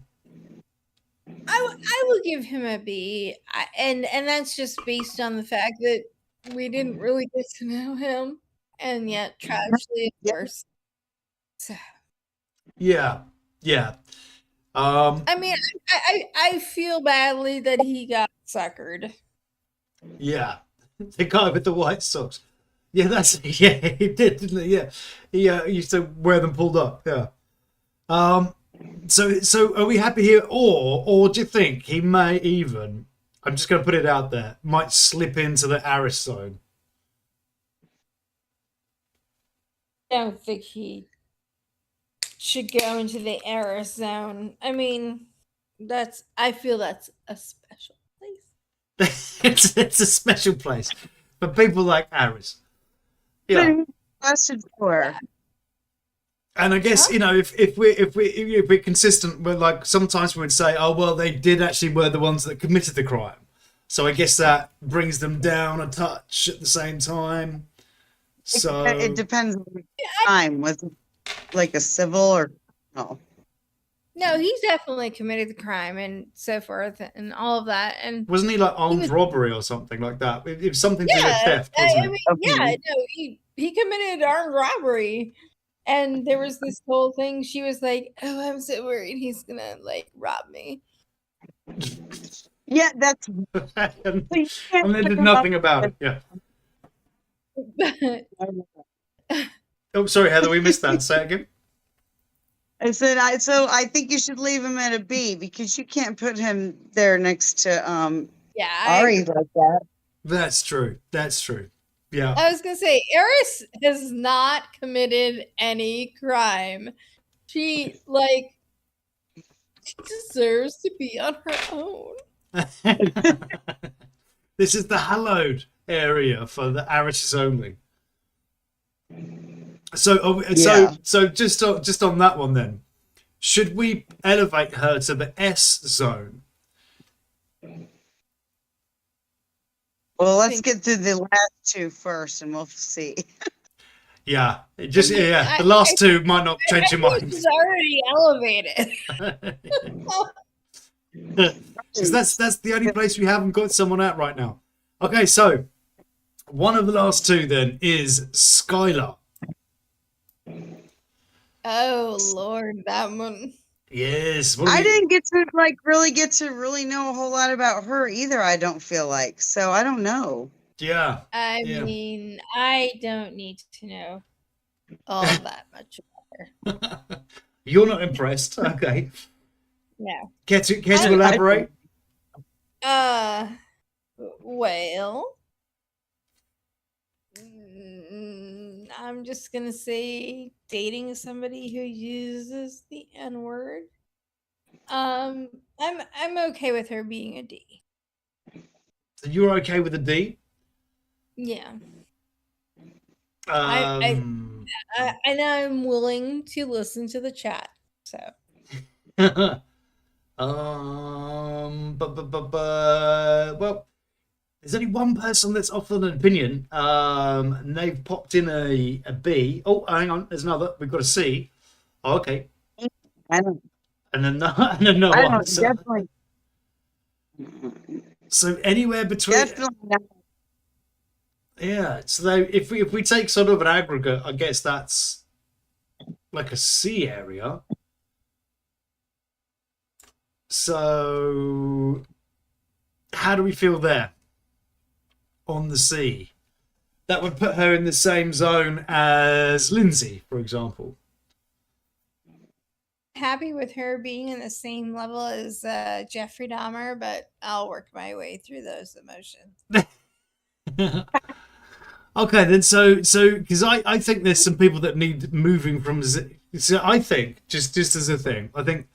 Speaker 3: I will give him a B. And that's just based on the fact that we didn't really get to know him. And yet, tragically, of course. So.
Speaker 1: Yeah.
Speaker 3: I mean, I feel badly that he got suckered.
Speaker 1: Yeah. The guy with the white socks. Yeah, he did, didn't he? Yeah. He used to wear them pulled up. Yeah. So are we happy here, or do you think he may even? I'm just going to put it out there. Might slip into the Aris zone.
Speaker 3: I don't think he should go into the error zone. I mean, I feel that's a special place.
Speaker 1: It's a special place for people like Aris. Yeah.
Speaker 2: Busted for.
Speaker 1: And I guess if we're consistent with, like, sometimes we would say, oh well, they did actually were the ones that committed the crime, so I guess that brings them down a touch at the same time. So
Speaker 2: It depends on the time. Was it like a civil or no?
Speaker 3: No, he's definitely committed the crime and so forth and all of that. And
Speaker 1: wasn't he like armed robbery or something like that? It was something to do with theft, wasn't
Speaker 3: I
Speaker 1: it?
Speaker 3: mean, yeah, no, he committed armed robbery. And there was this whole thing. She was like, "Oh, I'm so worried he's gonna like rob me."
Speaker 2: Yeah, that's.
Speaker 1: And they did nothing about it. Yeah. Oh, sorry, Heather, we missed that. Say it again.
Speaker 2: I said, I think you should leave him at a B because you can't put him there next to Ari like that.
Speaker 1: That's true. Yeah.
Speaker 3: I was gonna say, Eris has not committed any crime. She deserves to be on her own.
Speaker 1: This is the hallowed area for the Arishes only. So just on that one then, should we elevate her to the S zone?
Speaker 2: Well, let's get through the last two first, and we'll see.
Speaker 1: Yeah, the last two might not change your mind.
Speaker 3: She's already elevated.
Speaker 1: Because that's the only place we haven't got someone at right now. Okay, so one of the last two then is Skylar.
Speaker 3: Oh Lord, that one.
Speaker 1: Yes.
Speaker 2: I didn't get to really know a whole lot about her either. I don't feel like, so I don't know.
Speaker 1: Yeah.
Speaker 3: I mean, I don't need to know all that much about her.
Speaker 1: You're not impressed, okay?
Speaker 3: No.
Speaker 1: Care to elaborate?
Speaker 3: Well, I'm just gonna say dating somebody who uses the N-word. I'm okay with her being a D.
Speaker 1: So you're okay with a D?
Speaker 3: Yeah.
Speaker 1: Um,
Speaker 3: and I'm willing to listen to the chat. So.
Speaker 1: Well, there's only one person that's offered an opinion. And they've popped in a B. Oh, hang on, there's another. We've got a C. Oh, okay.
Speaker 2: I don't.
Speaker 1: And then no
Speaker 2: I
Speaker 1: one.
Speaker 2: don't definitely.
Speaker 1: So anywhere between.
Speaker 2: Definitely not.
Speaker 1: Yeah. So if we take sort of an aggregate, I guess that's like a C area. So how do we feel there on the C? that would put her in the same zone as Lindsay, for example.
Speaker 3: Happy with her being in the same level as Jeffrey Dahmer, but I'll work my way through those emotions.
Speaker 1: Okay, then so because I think there's some people that need moving from. So I think just as a thing, I think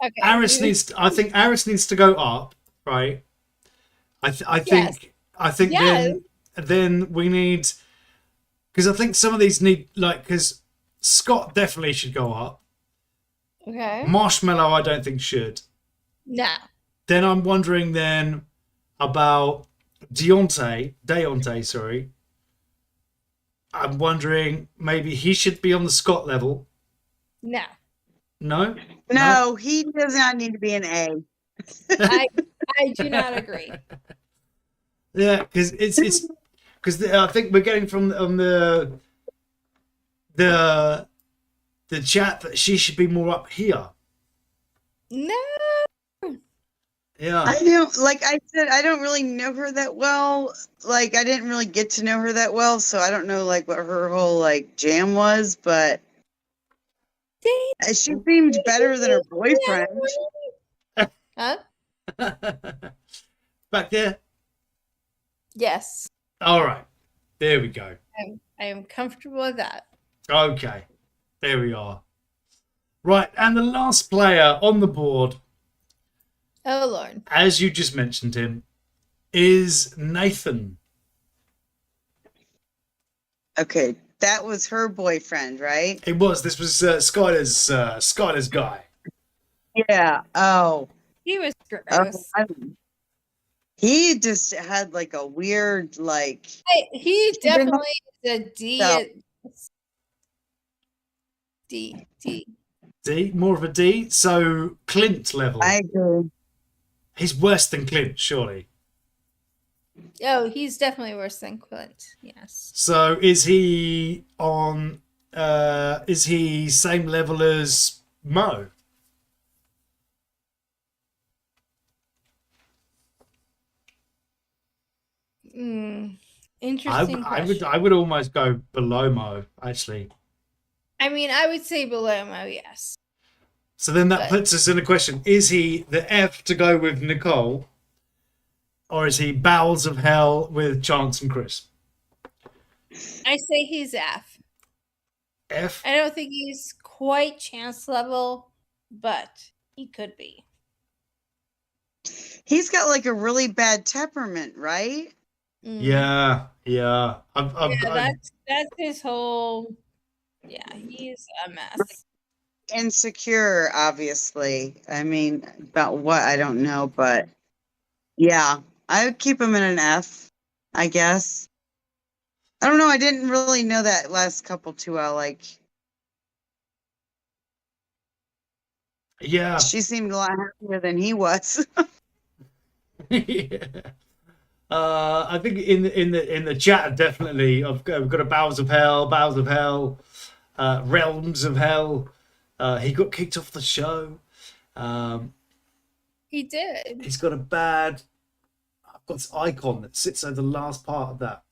Speaker 3: Okay.
Speaker 1: Aris needs to go up, right? I think
Speaker 3: Yes.
Speaker 1: then we need, because I think some of these need, like, because Scott definitely should go up.
Speaker 3: Okay.
Speaker 1: Marshmallow I don't think should.
Speaker 3: No.
Speaker 1: Then I'm wondering then about Deontay, sorry. I'm wondering maybe he should be on the Scott level.
Speaker 3: No.
Speaker 1: No?
Speaker 2: No, he does not need to be an A.
Speaker 3: I do not agree.
Speaker 1: Yeah, because it's because I think we're getting from on the chat that she should be more up here.
Speaker 3: No.
Speaker 1: Yeah.
Speaker 2: I don't, like I said, I don't really know her that well. Like, I didn't really get to know her that well, so I don't know, like, what her whole, like, jam was, but she seemed better than her boyfriend.
Speaker 3: Huh?
Speaker 1: Back there?
Speaker 3: Yes.
Speaker 1: All right. There we go.
Speaker 3: I am comfortable with that.
Speaker 1: Okay. There we are. Right, and the last player on the board,
Speaker 3: Oh, Lord.
Speaker 1: as you just mentioned him, is Nathan.
Speaker 2: Okay, that was her boyfriend, right?
Speaker 1: It was. This was Skylar's guy.
Speaker 2: Yeah. Oh.
Speaker 3: He was
Speaker 2: Oh,
Speaker 3: gross.
Speaker 2: he just had like a weird, like.
Speaker 3: He definitely is a D.
Speaker 2: No.
Speaker 3: D.
Speaker 1: More of a D. So Clint level.
Speaker 2: I agree.
Speaker 1: He's worse than Clint, surely.
Speaker 3: Oh, he's definitely worse than Clint. Yes.
Speaker 1: So is he on? Is he same level as Mo?
Speaker 3: Interesting question.
Speaker 1: I would almost go below Mo, actually.
Speaker 3: I mean, I would say below Mo, yes.
Speaker 1: So then that puts us in a question: is he the F to go with Nicole, or is he Bowels of Hell with Chance and Chris?
Speaker 3: I say he's F.
Speaker 1: F.
Speaker 3: I don't think he's quite Chance level, but he could be.
Speaker 2: He's got like a really bad temperament, right?
Speaker 1: Yeah.
Speaker 3: That's his whole. Yeah, he's a mess.
Speaker 2: Insecure, obviously. I mean, about what I don't know, but yeah, I would keep him in an F, I guess. I don't know. I didn't really know that last couple too well. Like,
Speaker 1: Yeah.
Speaker 2: she seemed a lot happier than he was.
Speaker 1: Yeah. I think in the chat definitely I've got a Bowels of Hell, Realms of Hell. He got kicked off the show.
Speaker 3: He did.
Speaker 1: He's got a bad. I've got this icon that sits over the last part of that.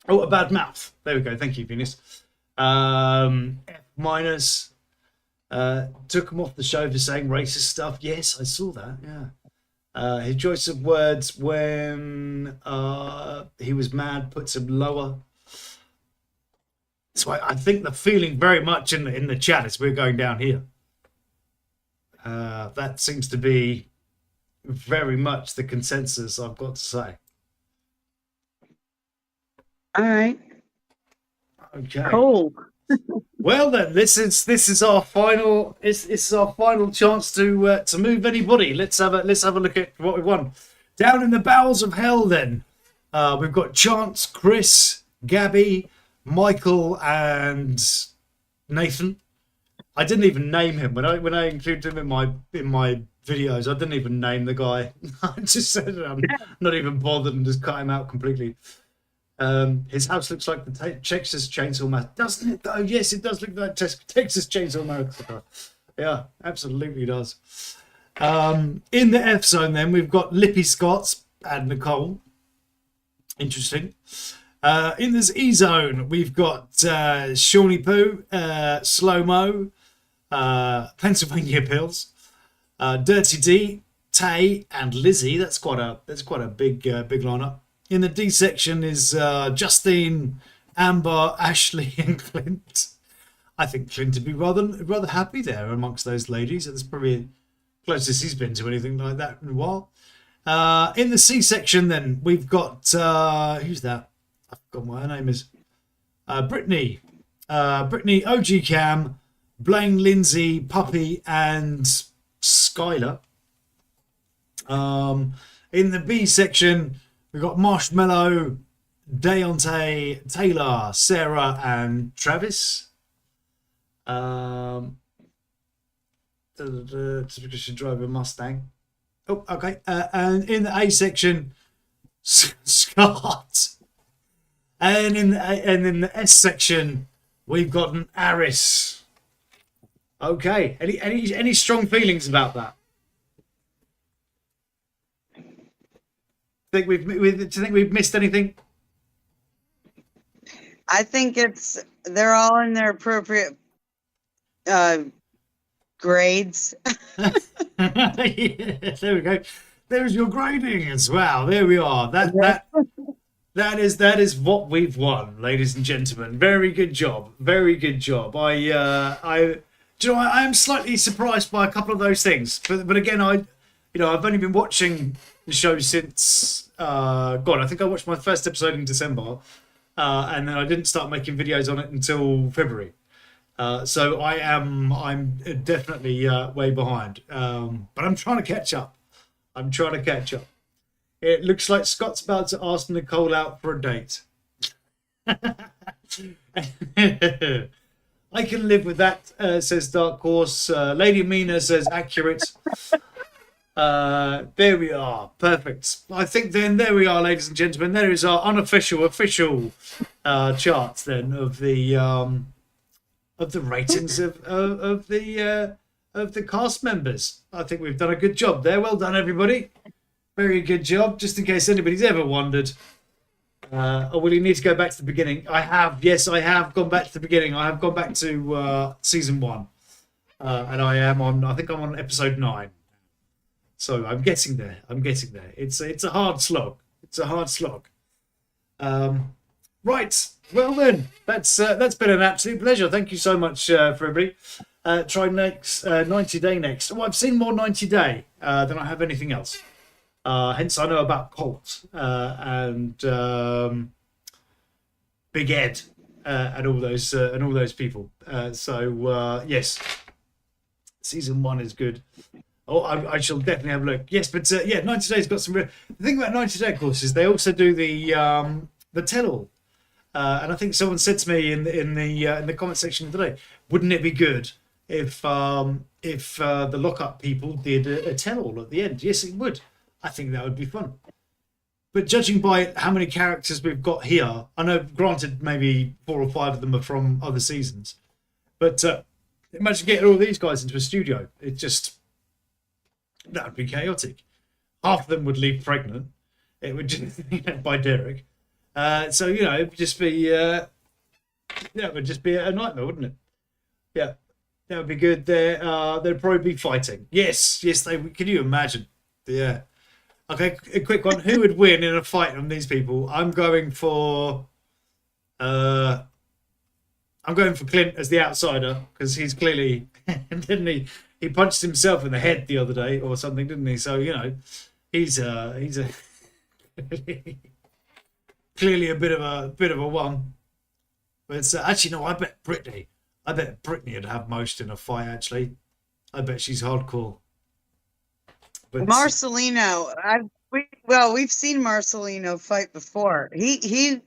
Speaker 1: Oh, a bad mouth. There we go. Thank you, Venus. F minus. Took him off the show for saying racist stuff. Yes, I saw that. Yeah. His choice of words when he was mad puts him lower. So I think the feeling very much in the chat as we're going down here. That seems to be very much the consensus, I've got to say.
Speaker 2: All right.
Speaker 1: Okay.
Speaker 2: Cool.
Speaker 1: Well then, this is our final. It's our final chance to move anybody. Let's have a look at what we won. Down in the bowels of hell, then we've got Chance, Chris, Gabby, Michael, and Nathan. I didn't even name him when I included him in my videos. I didn't even name the guy. I just said I'm not even bothered and just cut him out completely. His house looks like the Texas Chainsaw Massacre, doesn't it? Oh yes, it does look like Texas Chainsaw Massacre. Yeah, absolutely does. In the F zone, then we've got Lippy Scott and Nicole. Interesting. In this E zone, we've got Shawnee Poo, Slow Mo, Pennsylvania Pills, Dirty D, Tay, and Lizzie. That's quite a big lineup. In the D section is Justine, Amber, Ashley, and Clint. I think Clint would be rather happy there amongst those ladies. That's probably closest he's been to anything like that in a while. In the C section, then we've got who's that? I forgot what her name is. Brittany, OG Cam, Blaine, Lindsay, Puppy, and Skylar. In the B section, we've got Marshmallow, Deontay, Taylor, Sarah, and Travis. Just because she drove a Mustang. Oh, okay. And in the A section, Scott. And in the S section, we've got an Aris. Okay. Any strong feelings about that? Do you think we've missed anything?
Speaker 2: I think they're all in their appropriate grades.
Speaker 1: Yeah, there we go. There's your grading as well. There we are. That is what we've won, ladies and gentlemen. Very good job. Very good job. Do you know, I am slightly surprised by a couple of those things. But again, I've only been watching the show since I think I watched my first episode in December, and then I didn't start making videos on it until February. So I'm definitely way behind. But I'm trying to catch up. It looks like Scott's about to ask Nicole out for a date. I can live with that, says Dark Horse. Lady Mina says accurate. There we are. Perfect. I think then there we are, ladies and gentlemen. There is our official charts then of the ratings of the cast members. I think we've done a good job there. Well done, everybody. Very good job. Just in case anybody's ever wondered, or will you need to go back to the beginning? I have. Yes, I have gone back to the beginning. I have gone back to season 1, and I think I'm on episode 9. So I'm getting there. It's a hard slog. Right. Well then, that's been an absolute pleasure. Thank you so much for everybody. Try next 90 Day next. Oh, I've seen more 90 Day than I have anything else. Hence, I know about Colt and Big Ed and all those people. Yes, season 1 is good. Oh, I shall definitely have a look. Yes, but 90 Day's got some. The thing about 90 Day, of course, is they also do the tell-all. And I think someone said to me in the comment section today, wouldn't it be good if the lockup people did a tell-all at the end? Yes, it would. I think that would be fun. But judging by how many characters we've got here, I know, granted, maybe 4 or 5 of them are from other seasons, but imagine getting all these guys into a studio. That would be chaotic. Half of them would leave pregnant. It would just by Derek. So it would just be a nightmare, wouldn't it? Yeah, that would be good. They'd probably be fighting. Yes, they. Can you imagine? Yeah. Okay, a quick one. Who would win in a fight on these people? I'm going for Clint as the outsider because he's clearly didn't he? He punched himself in the head the other day or something, didn't he? So he's a clearly a bit of a one. But actually, no. I bet Brittany would have most in a fight. Actually, I bet she's hardcore. But
Speaker 2: Marcelino, we've seen Marcelino fight before. He'd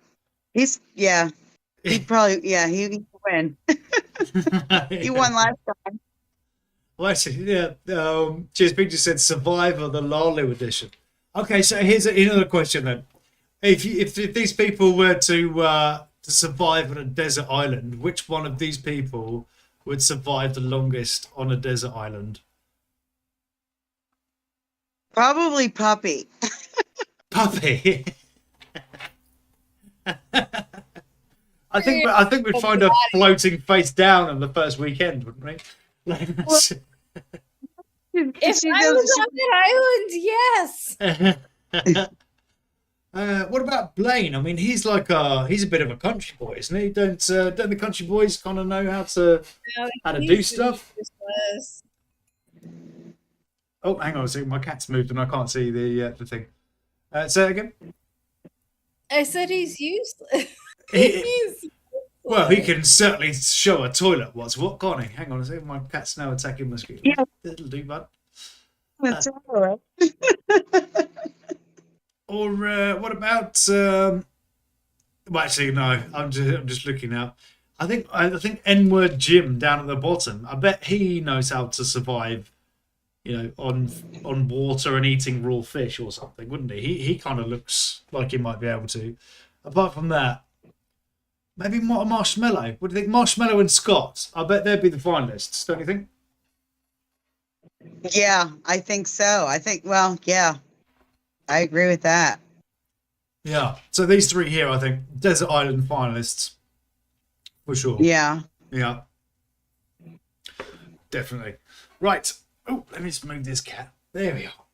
Speaker 2: probably he'd win. He won last time.
Speaker 1: Well, actually, yeah. Cheers, Big just said Survivor, the Lalu edition. Okay, so here's another question then. If these people were to survive on a desert island, which one of these people would survive the longest on a desert island?
Speaker 2: Probably Puppy.
Speaker 1: Puppy. I think we'd find her floating face down on the first weekend, wouldn't we?
Speaker 2: Well,
Speaker 3: If
Speaker 2: she
Speaker 3: I
Speaker 2: goes-
Speaker 3: was on that island, yes.
Speaker 1: What about Blaine? I mean, he's a bit of a country boy, isn't he? Don't the country boys kind of know how to do stuff?
Speaker 3: Useless.
Speaker 1: Oh, hang on a second. My cat's moved and I can't see the thing. Say it again.
Speaker 3: I said he's useless.
Speaker 1: He can certainly show a toilet what's what, can't he? Hang on a second. My cat's now attacking mosquitoes.
Speaker 2: Yeah.
Speaker 1: It'll do, bud.
Speaker 2: That's all right.
Speaker 1: Or what about? Well, actually, no. I'm just looking now. I think N-word Jim down at the bottom. I bet he knows how to survive. On water and eating raw fish or something, wouldn't he? He kind of looks like he might be able to. Apart from that, maybe Marshmallow. What do you think? Marshmallow and Scott. I bet they'd be the finalists, don't you think?
Speaker 2: Yeah, I think so. Yeah, I agree with that.
Speaker 1: Yeah. So these three here, I think, Desert Island finalists for sure.
Speaker 2: Yeah.
Speaker 1: Yeah. Definitely. Right. Oh, let me just move this cat. There we are.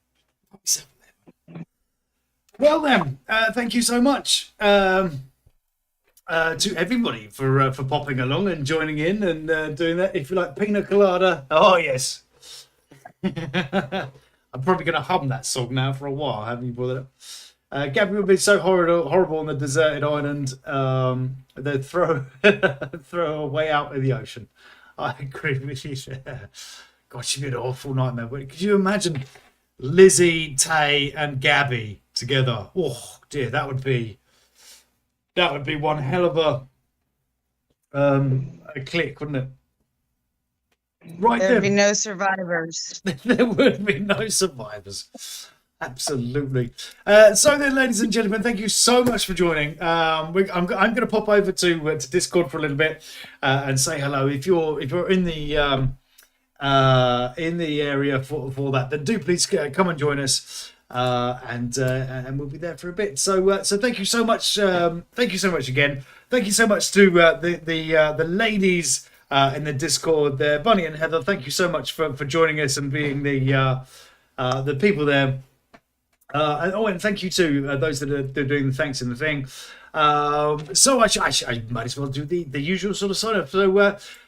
Speaker 1: Well then, thank you so much to everybody for popping along and joining in and doing that. If you like pina colada, oh yes. I'm probably going to hum that song now for a while. Haven't you brought it up? Gabby would be so horrible on the deserted island. They'd throw away out in the ocean. I agree with you. God, she'd be an awful nightmare. Could you imagine Lizzie, Tay, and Gabby together? Oh dear, that would be one hell of a click, wouldn't it? Right,
Speaker 2: There'd be
Speaker 1: then.
Speaker 2: no survivors.
Speaker 1: There would be no survivors. Absolutely. So then, ladies and gentlemen, thank you so much for joining. I'm going to pop over to Discord for a little bit and say hello. If you're in the area for that, then do please come and join us, and we'll be there for a bit. So thank you so much. Thank you so much again. Thank you so much to the ladies in the Discord there, Bunny and Heather. Thank you so much for joining us and being the people there. And thank you to those that are doing the thanks in the thing. So I might as well do the usual sort of sign up.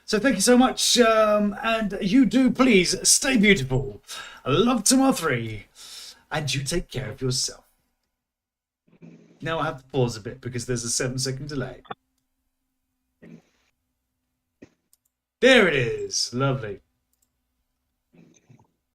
Speaker 1: So thank you so much, and you do please stay beautiful. Love to my three, and you take care of yourself. Now I have to pause a bit because there's a 7-second delay. There it is. Lovely.